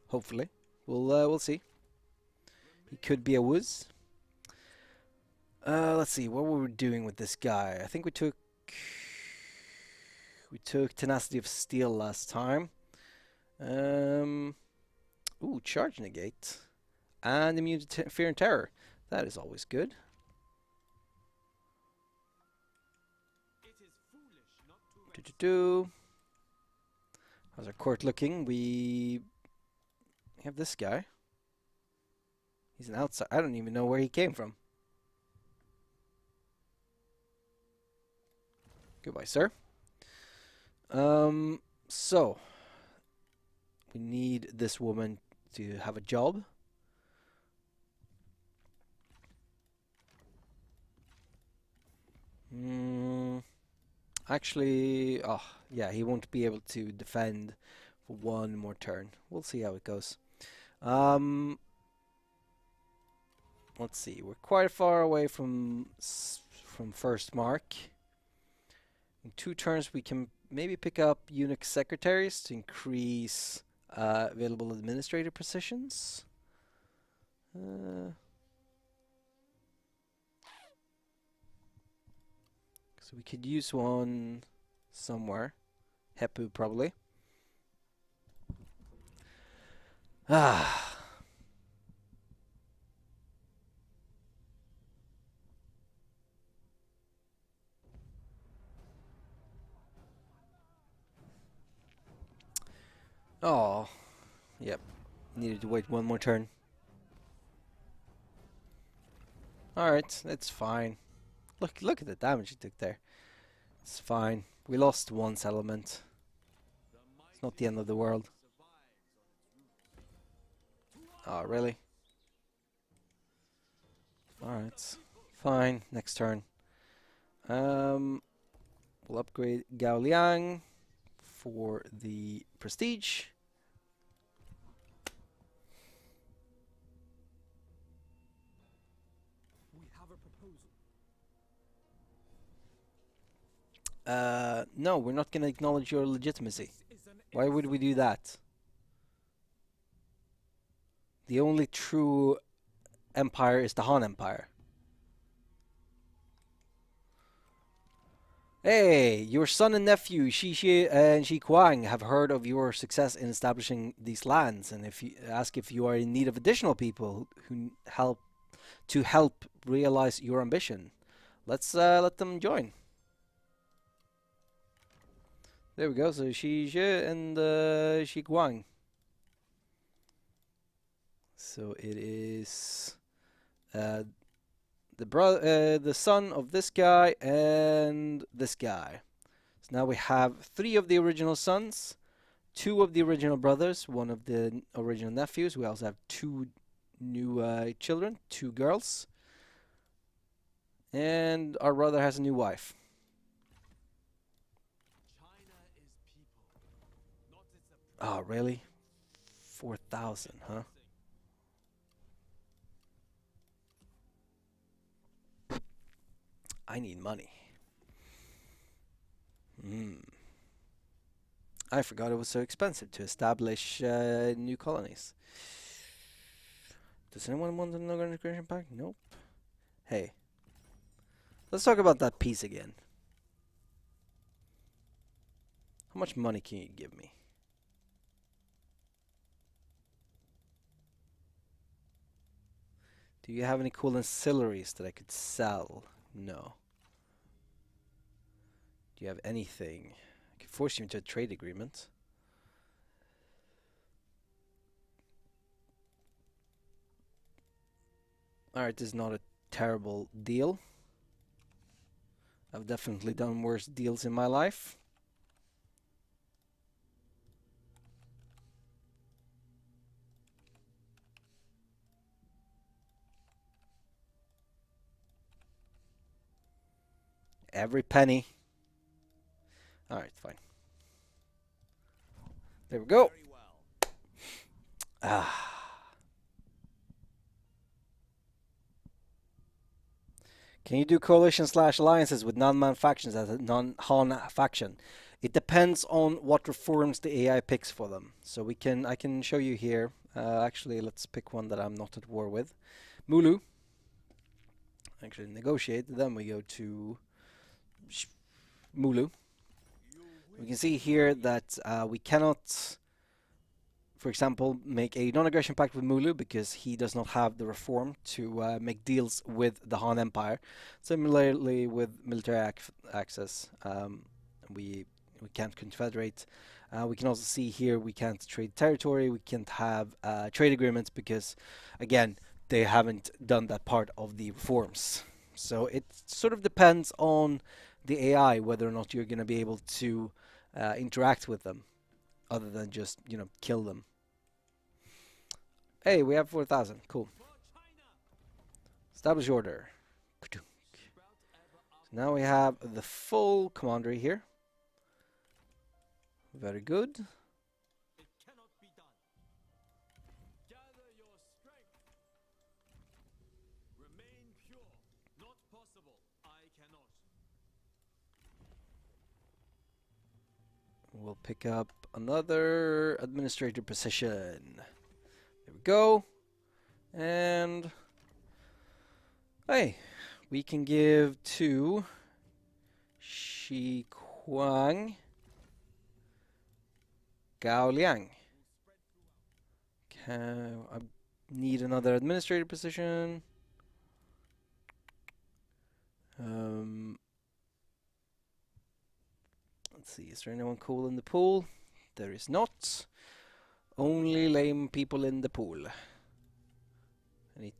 Hopefully. We'll see. He could be a whiz. Let's see, what were we doing with this guy? I think we took Tenacity of Steel last time. Ooh, Charge Negate. And Immune to Fear and Terror. That is always good. It is foolish not to rest. How's our court looking? We have this guy. He's an outside. I don't even know where he came from. Goodbye, sir. So we need this woman to have a job. Actually, oh yeah, he won't be able to defend for one more turn. We'll see how it goes. Let's see. We're quite far away from first mark. In 2 turns, we can maybe pick up eunuch secretaries to increase available administrator positions. So we could use one somewhere. Hepu, probably. Ah. Oh. Yep. Needed to wait one more turn. Alright, it's fine. Look at the damage he took there. It's fine. We lost one settlement. It's not the end of the world. Oh, really? Alright. Fine. Next turn. We'll upgrade Gao Liang for the prestige. We have a proposal. No, we're not going to acknowledge your legitimacy. This is an Why would we do that? The only true empire is the Han Empire. Hey, your son and nephew Shi Shi and Shi Kuang have heard of your success in establishing these lands, and if you ask if you are in need of additional people who help realize your ambition, let's let them join. There we go. So Shi Shi and Shi Kuang. So it is the son of this guy and this guy. So now we have 3 of the original sons, 2 of the original brothers, 1 of the original nephews. We also have 2 new children, 2 girls, and our brother has a new wife. China is people, not its Oh, really? 4,000, huh? I need money. I forgot it was so expensive to establish new colonies. Does anyone want another integration pack? Nope. Hey, let's talk about that piece again. How much money can you give me? Do you have any cool ancillaries that I could sell? No. Do you have anything? I could force you into a trade agreement. Alright, this is not a terrible deal. I've definitely done worse deals in my life. Every penny. Alright, fine. There we go. very well. Ah. Can you do coalition/alliances with non-man factions as a non-Han faction? It depends on what reforms the AI picks for them. So I can show you here. Actually, let's pick one that I'm not at war with. Mulu. Actually, negotiate. Then we go to Mulu. We can see here that we cannot, for example, make a non-aggression pact with Mulu because he does not have the reform to make deals with the Han Empire. Similarly, with military access, we can't confederate. We can also see here we can't trade territory. We can't have trade agreements because, again, they haven't done that part of the reforms. So it sort of depends on the AI whether or not you're going to be able to interact with them, other than just, you know, kill them. Hey, we have 4,000. Cool. Establish order. So now we have the full commandery here. Very good. It cannot be done. Gather your strength. Remain pure. Not possible. I cannot. We'll pick up another administrator position. There we go. And hey, we can give to Shi Kuang. Gao Liang. I need another administrator position. Let's see, is there anyone cool in the pool? There is not. Only lame people in the pool. Any...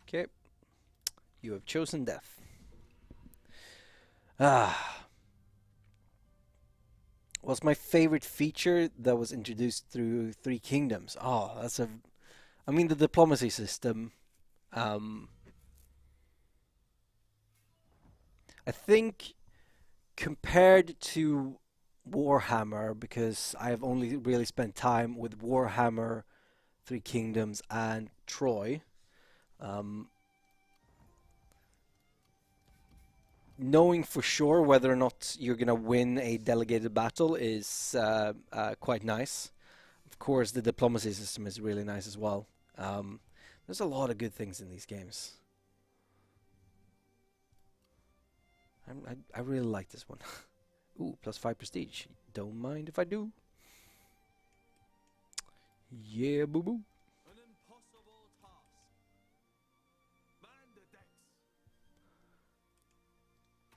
Okay. You have chosen death. What's my favorite feature that was introduced through Three Kingdoms? Oh, that's a... I mean, the diplomacy system. I think compared to Warhammer, because I have only really spent time with Warhammer, Three Kingdoms, and Troy, knowing for sure whether or not you're going to win a delegated battle is quite nice. Of course, the diplomacy system is really nice as well. There's a lot of good things in these games. I really like this one. Ooh, +5 prestige. Don't mind if I do. Yeah, boo boo. An impossible task. Man the decks.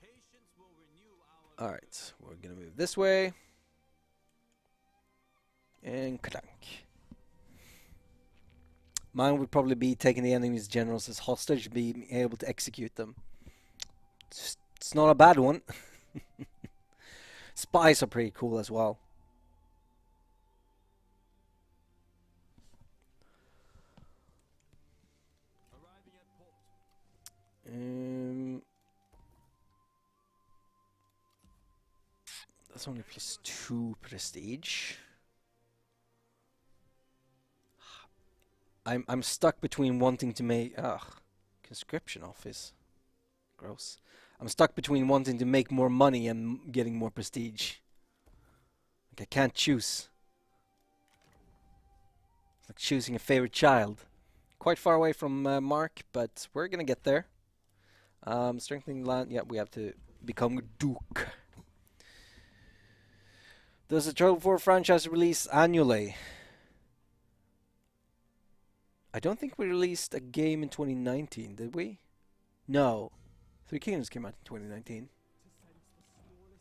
Patience will renew our. Alright, we're gonna move this way. And Kadank. Mine would probably be taking the enemy's generals as hostage, being able to execute them. It's not a bad one. Spies are pretty cool as well. Arriving at port. That's only +2 prestige. I'm stuck between wanting to make conscription office. Gross. I'm stuck between wanting to make more money and getting more prestige. Like I can't choose. It's like choosing a favorite child. Quite far away from Mark, but we're gonna get there. Strengthening land. Yeah, we have to become Duke. Does the Turtle 4 franchise release annually? I don't think we released a game in 2019, did we? No. Three Kingdoms came out in 2019.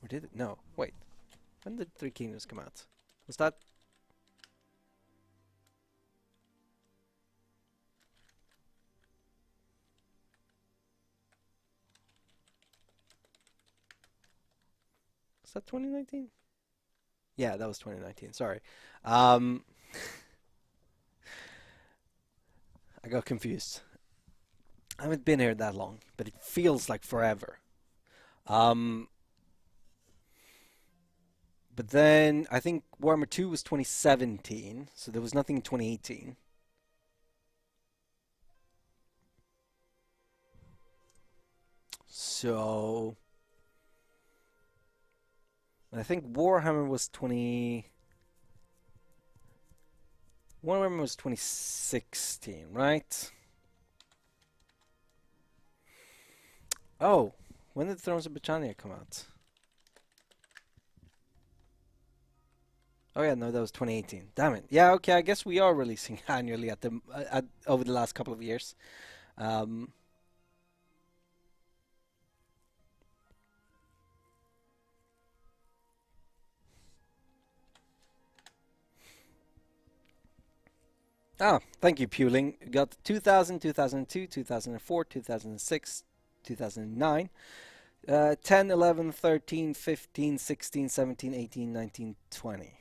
Or did it? No. Wait. When did Three Kingdoms come out? Was that... Was that 2019? Yeah, that was 2019. Sorry. I got confused. I haven't been here that long, but it feels like forever. But then I think Warhammer 2 was 2017, so there was nothing in 2018. So I think Warhammer was 2016, right? Oh, when did Thrones of Britannia come out? Oh yeah, no, that was 2018. Damn it. Yeah, okay, I guess we are releasing annually at the over the last couple of years. Thank you, Puling. Got 2000, 2002, 2004, 2006, 2009, 10, 11, 13, 15, 16, 17, 18, 19, 20.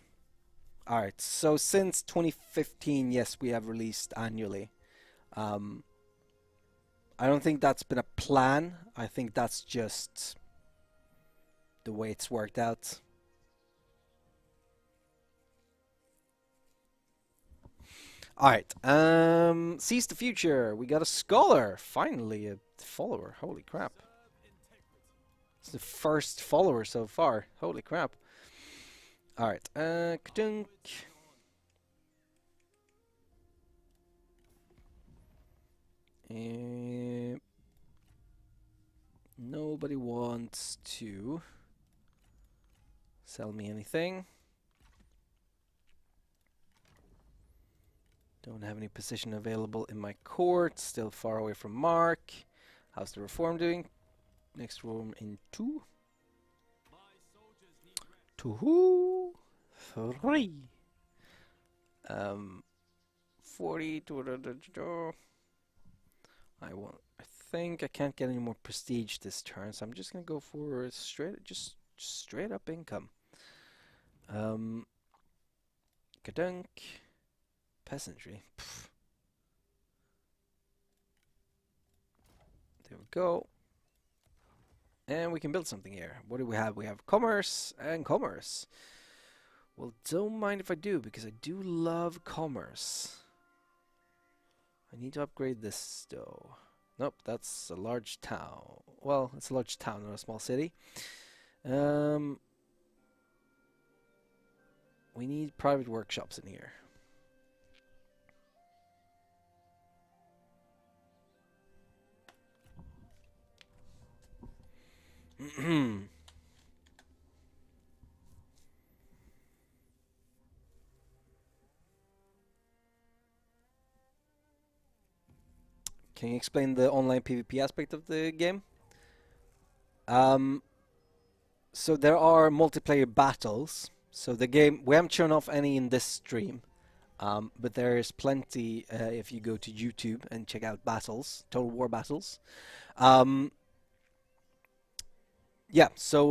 Alright, so since 2015, yes, we have released annually. I don't think that's been a plan. I think that's just the way it's worked out. Alright, Seize the Future. We got a scholar. Finally, a follower. Holy crap. It's the first follower so far. Holy crap. Alright, ka-dunk. Nobody wants to sell me anything. Don't have any position available in my court. Still far away from Mark. How's the reform doing? Next room in 2. 2, 3. 40. I think I can't get any more prestige this turn, so I'm just gonna go for just straight up income. Kadunk. Peasantry. Pff. There we go. And we can build something here. What do we have? We have commerce and commerce. Well, don't mind if I do, because I do love commerce. I need to upgrade this though. Nope, that's a large town. Well, it's a large town, not a small city. We need private workshops in here. Can you explain the online PvP aspect of the game? So there are multiplayer battles. So the game, we haven't shown off any in this stream, but there is plenty if you go to YouTube and check out battles, Total War battles. Yeah, so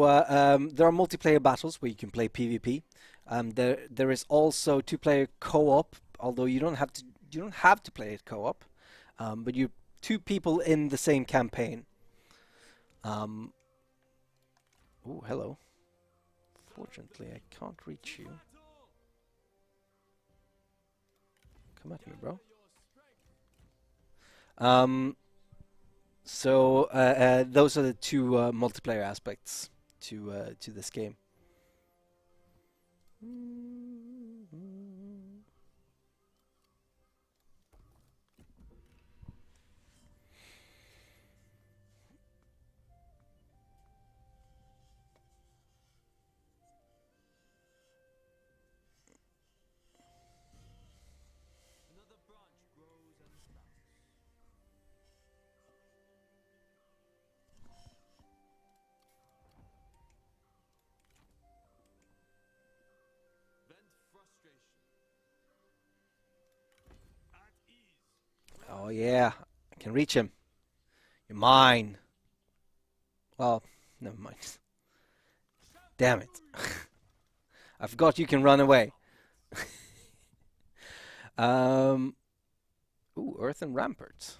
there are multiplayer battles where you can play PvP. There is also 2-player co-op, although you don't have to play it co-op, but you 2 people in the same campaign. Oh, hello. Fortunately, I can't reach you. Come at me, bro. So those are the 2 multiplayer aspects to this game. Another branch grows and sprouts. Vent frustration. At ease. Oh yeah, I can reach him. You're mine. Well, never mind. Damn it. I forgot you can run away. Ooh, Earthen Ramparts.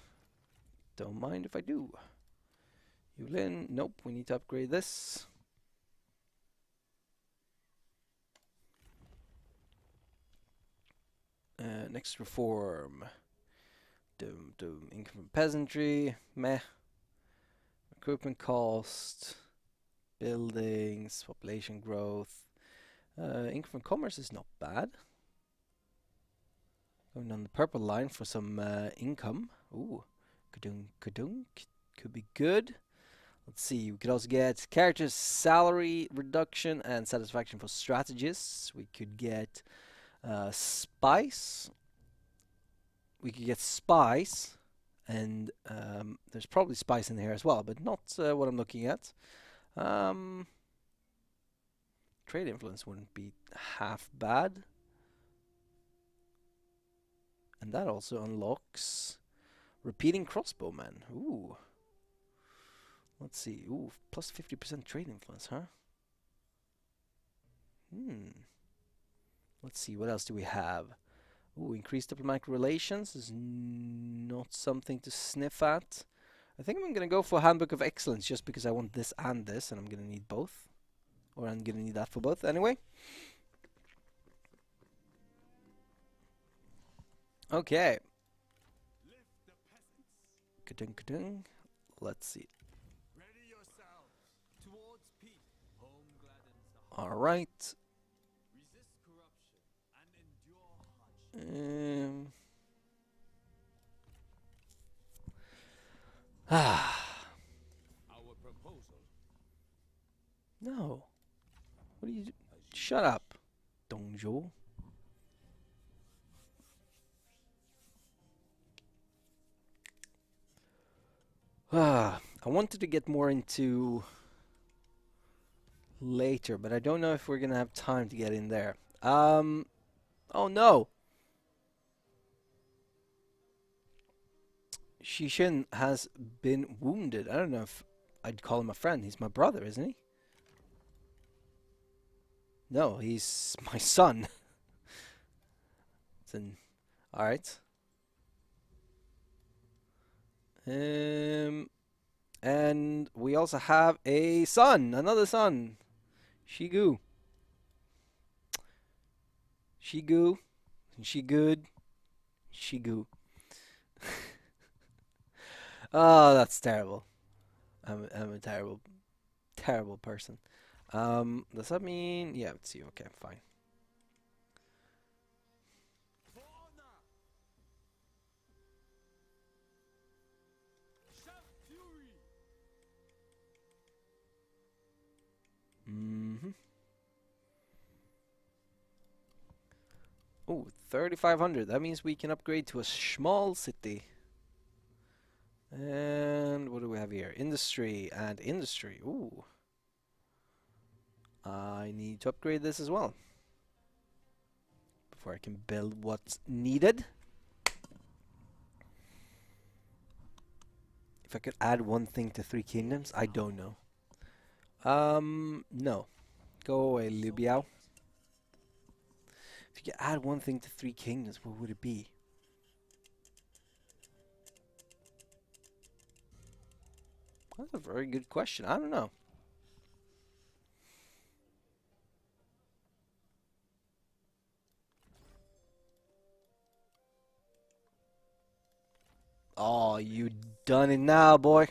Don't mind if I do. Yulin, nope, we need to upgrade this. Next reform. Income from peasantry, meh. Recruitment cost, buildings, population growth. Income from commerce is not bad. Going on the purple line for some income. Ooh, kadunk, could be good. Let's see, we could also get characters' salary reduction and satisfaction for strategists. We could get spice. We could get spice, and there's probably spice in here as well, but not what I'm looking at. Trade influence wouldn't be half bad. And that also unlocks repeating crossbowmen. Ooh. Let's see. Ooh, plus 50% trade influence, huh? Let's see, what else do we have? Ooh, increased diplomatic relations is not something to sniff at. I think I'm going to go for Handbook of Excellence just because I want this and this, and I'm going to need both. Or I'm going to need that for both anyway. Okay. Ka-ding. Let's see. Ready yourselves towards peace. Home gladdens the heart. All right. Resist corruption and endure hardship. Ah, Our proposal. no. What are you? Shut up, Dongzhou. I wanted to get more into later, but I don't know if we're gonna have time to get in there. Oh no! Shishin has been wounded. I don't know if I'd call him a friend. He's my brother, isn't he? No, he's my son. Alright. And we also have a son, another son. Shigu. Shigu. She good. Shigu. Oh, that's terrible. I'm a terrible, terrible person. Does that mean? Yeah, let's see. Okay, fine. For honor. Shout fury. Mm-hmm. Oh, 3,500. That means we can upgrade to a small city. And what do we have here? Industry and industry. Ooh. I need to upgrade this as well before I can build what's needed. If I could add one thing to Three Kingdoms, I don't know. No. Go away, Liu Biao. If you could add one thing to Three Kingdoms, what would it be? That's a very good question. I don't know. Oh, you done it now, boy.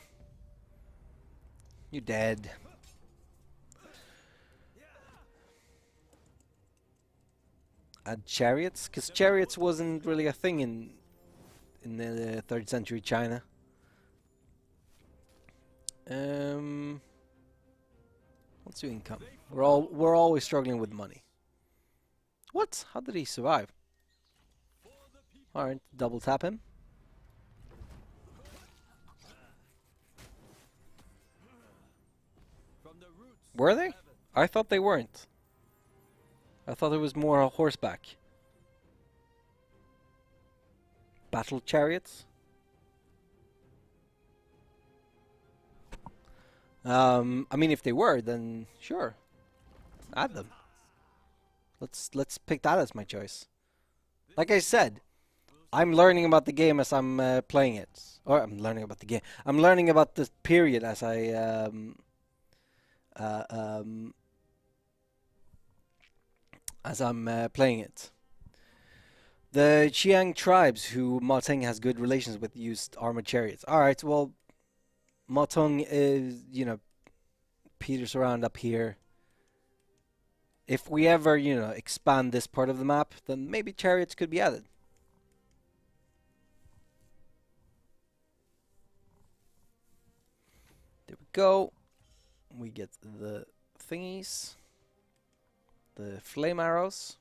You dead. Add chariots? Because chariots wasn't really a thing in the 3rd century China. What's your income? We're always struggling with money. What? How did he survive? Alright, double tap him. From the roots. Were they? I thought they weren't. I thought it was more a horseback. Battle chariots? I mean, if they were, then sure, add them. Let's pick that as my choice. Like I said, I'm learning about the game as I'm playing it, or I'm learning about the game. I'm learning about the period as I uh, um, playing it. The Qiang tribes, who Ma Teng has good relations with, used armored chariots. All right, well, Ma Teng is, peters around up here. If we ever, expand this part of the map, then maybe chariots could be added. There we go. We get the thingies. The flame arrows.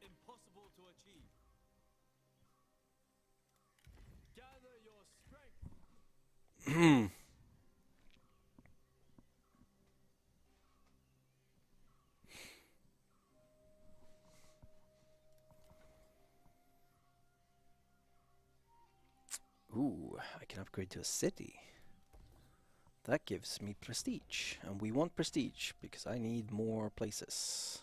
Impossible to achieve. Gather your strength. Ooh, I can upgrade to a city. That gives me prestige. And we want prestige because I need more places.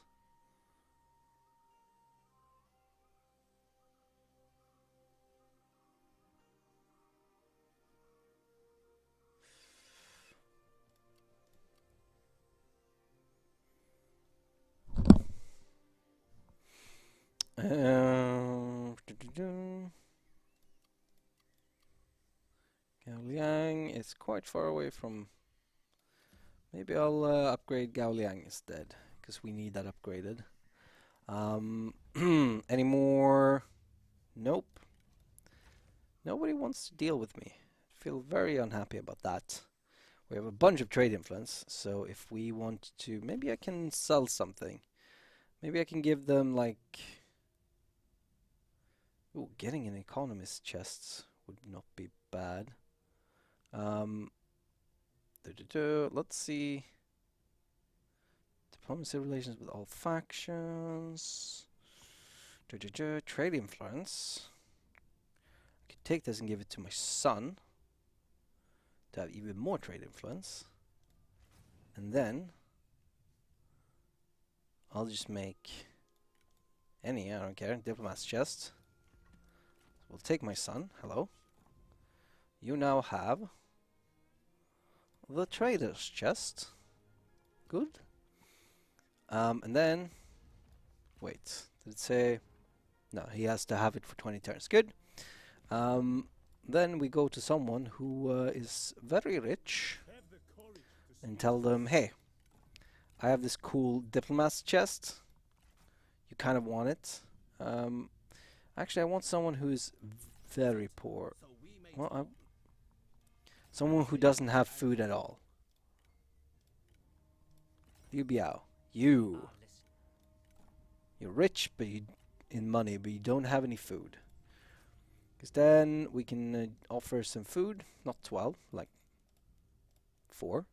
Gaoliang is quite far away from. Maybe I'll upgrade Gaoliang instead, because we need that upgraded. Any more? Nope. Nobody wants to deal with me. It feel very unhappy about that. We have a bunch of trade influence, so if we want to, maybe I can sell something. Maybe I can give them like, ooh, getting an economist chest would not be bad. Let's see. Diplomacy relations with all factions. Trade influence. I could take this and give it to my son to have even more trade influence. And then I'll just make any, I don't care, diplomat's chest. We'll take my son. Hello. You now have the trader's chest. Good. And then, wait, did it say? No, he has to have it for 20 turns. Good. Then we go to someone who is very rich and tell them, hey, I have this cool diplomat's chest. You kind of want it. Actually, I want someone who is very poor. Well, someone who doesn't have food at all. Liu Biao, you're rich, but in money, but you don't have any food. Because then we can offer some food, not 12, like 4.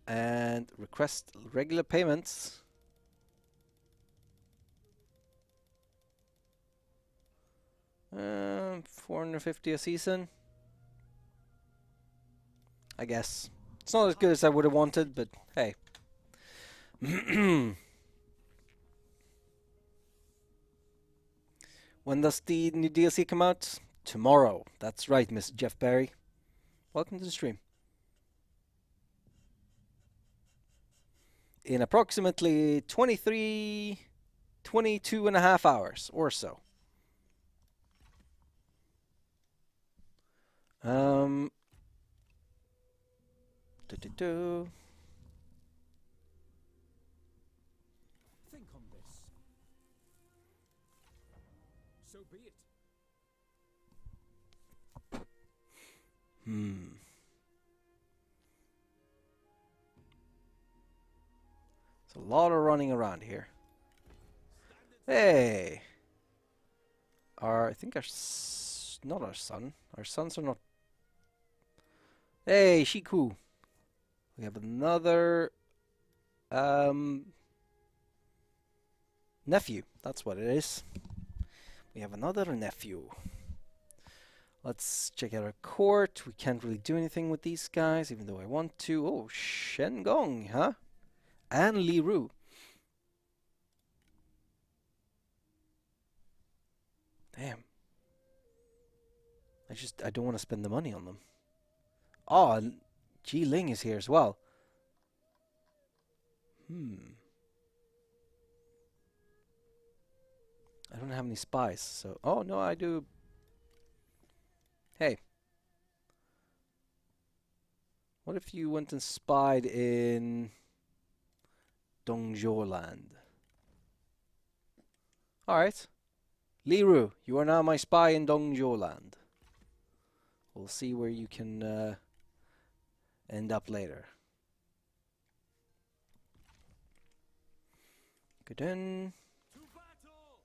And request regular payments. $450 a season. I guess. It's not as good as I would have wanted, but hey. When does the new DLC come out? Tomorrow. That's right, Mr. Jeff Berry. Welcome to the stream. In approximately 22 and a half hours or so. Think on this. So be it. There's a lot of running around here. Hey! I think not our son. Our sons are not. Hey, Shiku! We have another nephew. That's what it is. We have another nephew. Let's check out our court. We can't really do anything with these guys, even though I want to. Oh, Shen Gong, huh? And Li Ru. Damn. I don't want to spend the money on them. Oh, and Ji Ling is here as well. I don't have any spies, so... Oh, no, I do. Hey. What if you went and spied in Dongzhou land? Alright. Li Ru, you are now my spy in Dongzhou land. We'll see where you can end up later. Good in. To battle!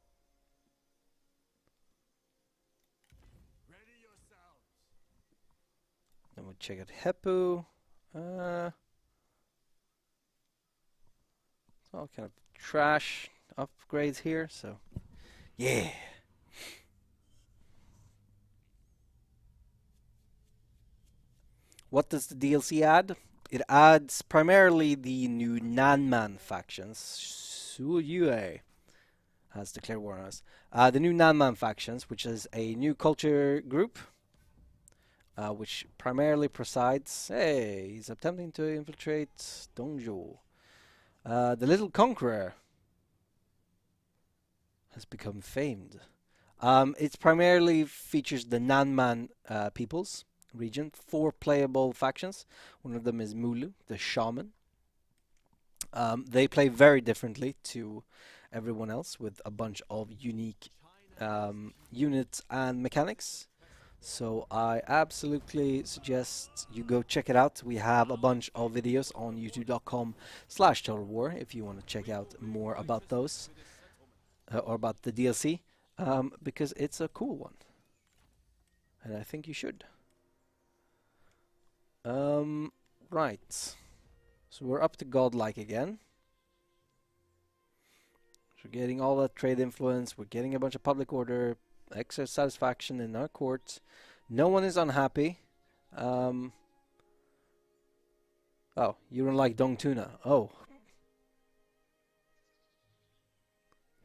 Ready yourselves. Then we'll check out Heppu. It's all kind of trash upgrades here, so yeah. What does the DLC add? It adds primarily the new Nanman factions. Su Yue has declared war on us. The new Nanman factions, which is a new culture group, which primarily presides. Hey, he's attempting to infiltrate Dongzhou. The Little Conqueror has become famed. It primarily features the Nanman peoples region, 4 playable factions. One of them is Mulu, the shaman. They play very differently to everyone else with a bunch of unique units and mechanics. So I absolutely suggest you go check it out. We have a bunch of videos on youtube.com/Total War if you want to check out more about those or about the DLC, because it's a cool one, and I think you should. Right. So we're up to godlike again. So we're getting all that trade influence. We're getting a bunch of public order, extra satisfaction in our court. No one is unhappy. Oh, you don't like Dong Tuna. Oh.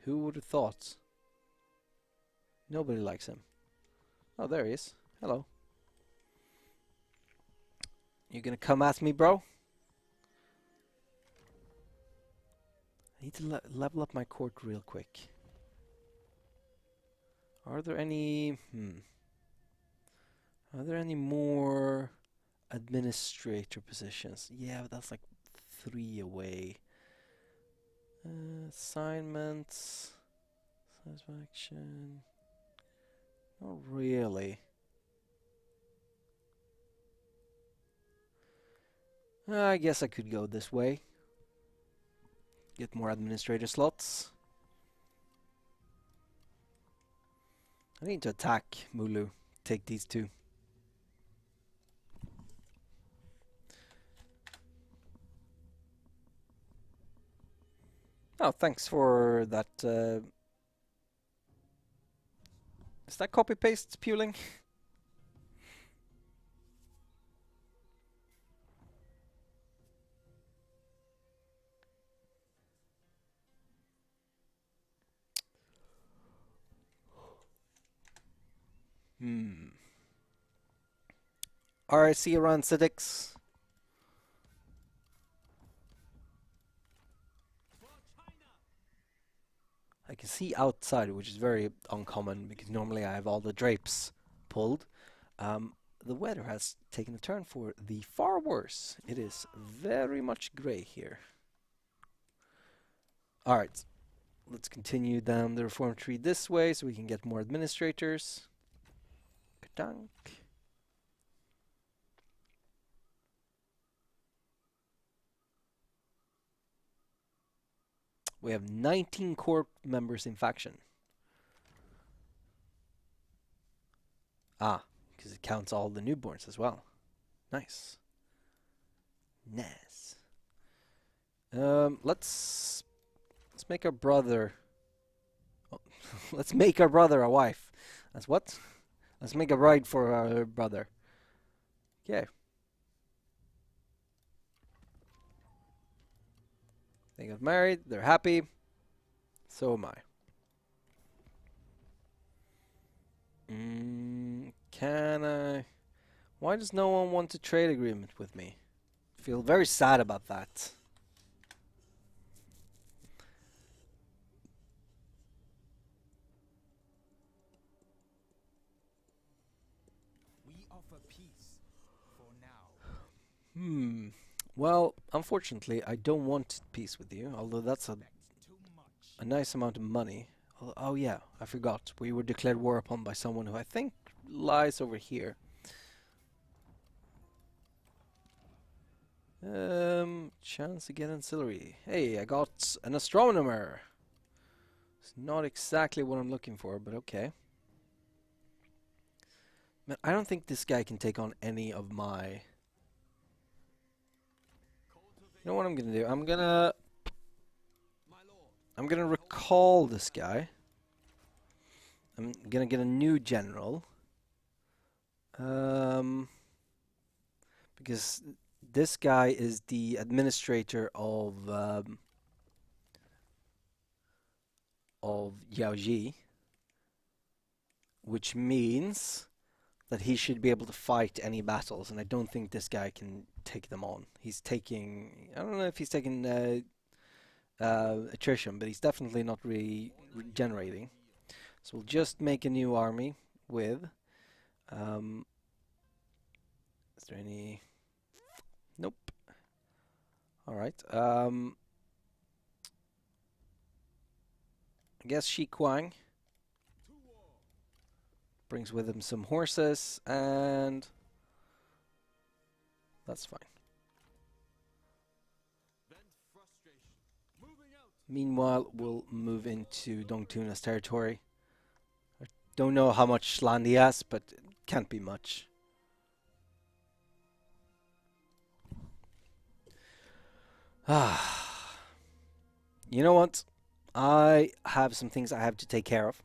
Who would have thought? Nobody likes him. Oh, there he is. Hello. You gonna come at me, bro? I need to level up my court real quick. Are there any... Are there any more administrator positions? Yeah, but that's like 3 away. Assignments... Satisfaction... Not really. I guess I could go this way. Get more administrator slots. I need to attack Mulu. Take these two. Oh, thanks for that. Is that copy paste spewing? RIC around Sidix. I can see outside, which is very uncommon because normally I have all the drapes pulled. The weather has taken a turn for the far worse. It is very much grey here. Alright, let's continue down the reform tree this way so we can get more administrators. Kadunk. We have 19 core members in faction. Ah, because it counts all the newborns as well. Nice. Nice. Let's make our brother... Oh, let's make our brother a wife. That's what? Let's make a bride for our brother. Okay. They got married, they're happy. So am I. Can I... Why does no one want a trade agreement with me? I feel very sad about that. We offer peace for now. Well, unfortunately, I don't want peace with you, although that's a nice amount of money. Oh yeah, I forgot. We were declared war upon by someone who I think lies over here. Chance to get ancillary. Hey, I got an astronomer. It's not exactly what I'm looking for, but okay. Man, I don't think this guy can take on any of my... You know what I'm gonna do? I'm gonna recall this guy. I'm gonna get a new general. Because this guy is the administrator of Yaoji, which means that he should be able to fight any battles, and I don't think this guy can take them on. He's taking... I don't know if he's taking attrition, but he's definitely not regenerating. So we'll just make a new army with... is there any... Nope. Alright. I guess Shi Kuang. Brings with him some horses, and that's fine. Meanwhile, we'll move into Dongtuna's territory. I don't know how much land he has, but it can't be much. You know what? I have some things I have to take care of,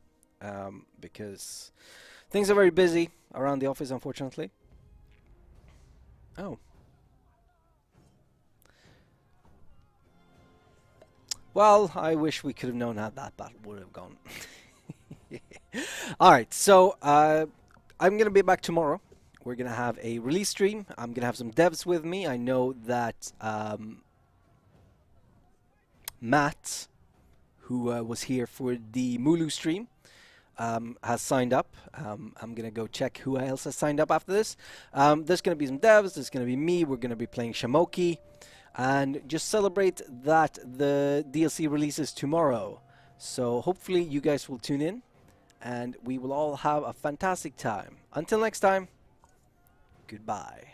because things are very busy around the office, unfortunately. Oh. Well, I wish we could have known how that battle would have gone. Alright, so I'm going to be back tomorrow. We're going to have a release stream. I'm going to have some devs with me. I know that Matt, who was here for the Mulu stream, has signed up. I'm going to go check who else has signed up after this. There's going to be some devs. There's going to be me. We're going to be playing Shamoki. And just celebrate that the DLC releases tomorrow. So hopefully you guys will tune in. And we will all have a fantastic time. Until next time, goodbye.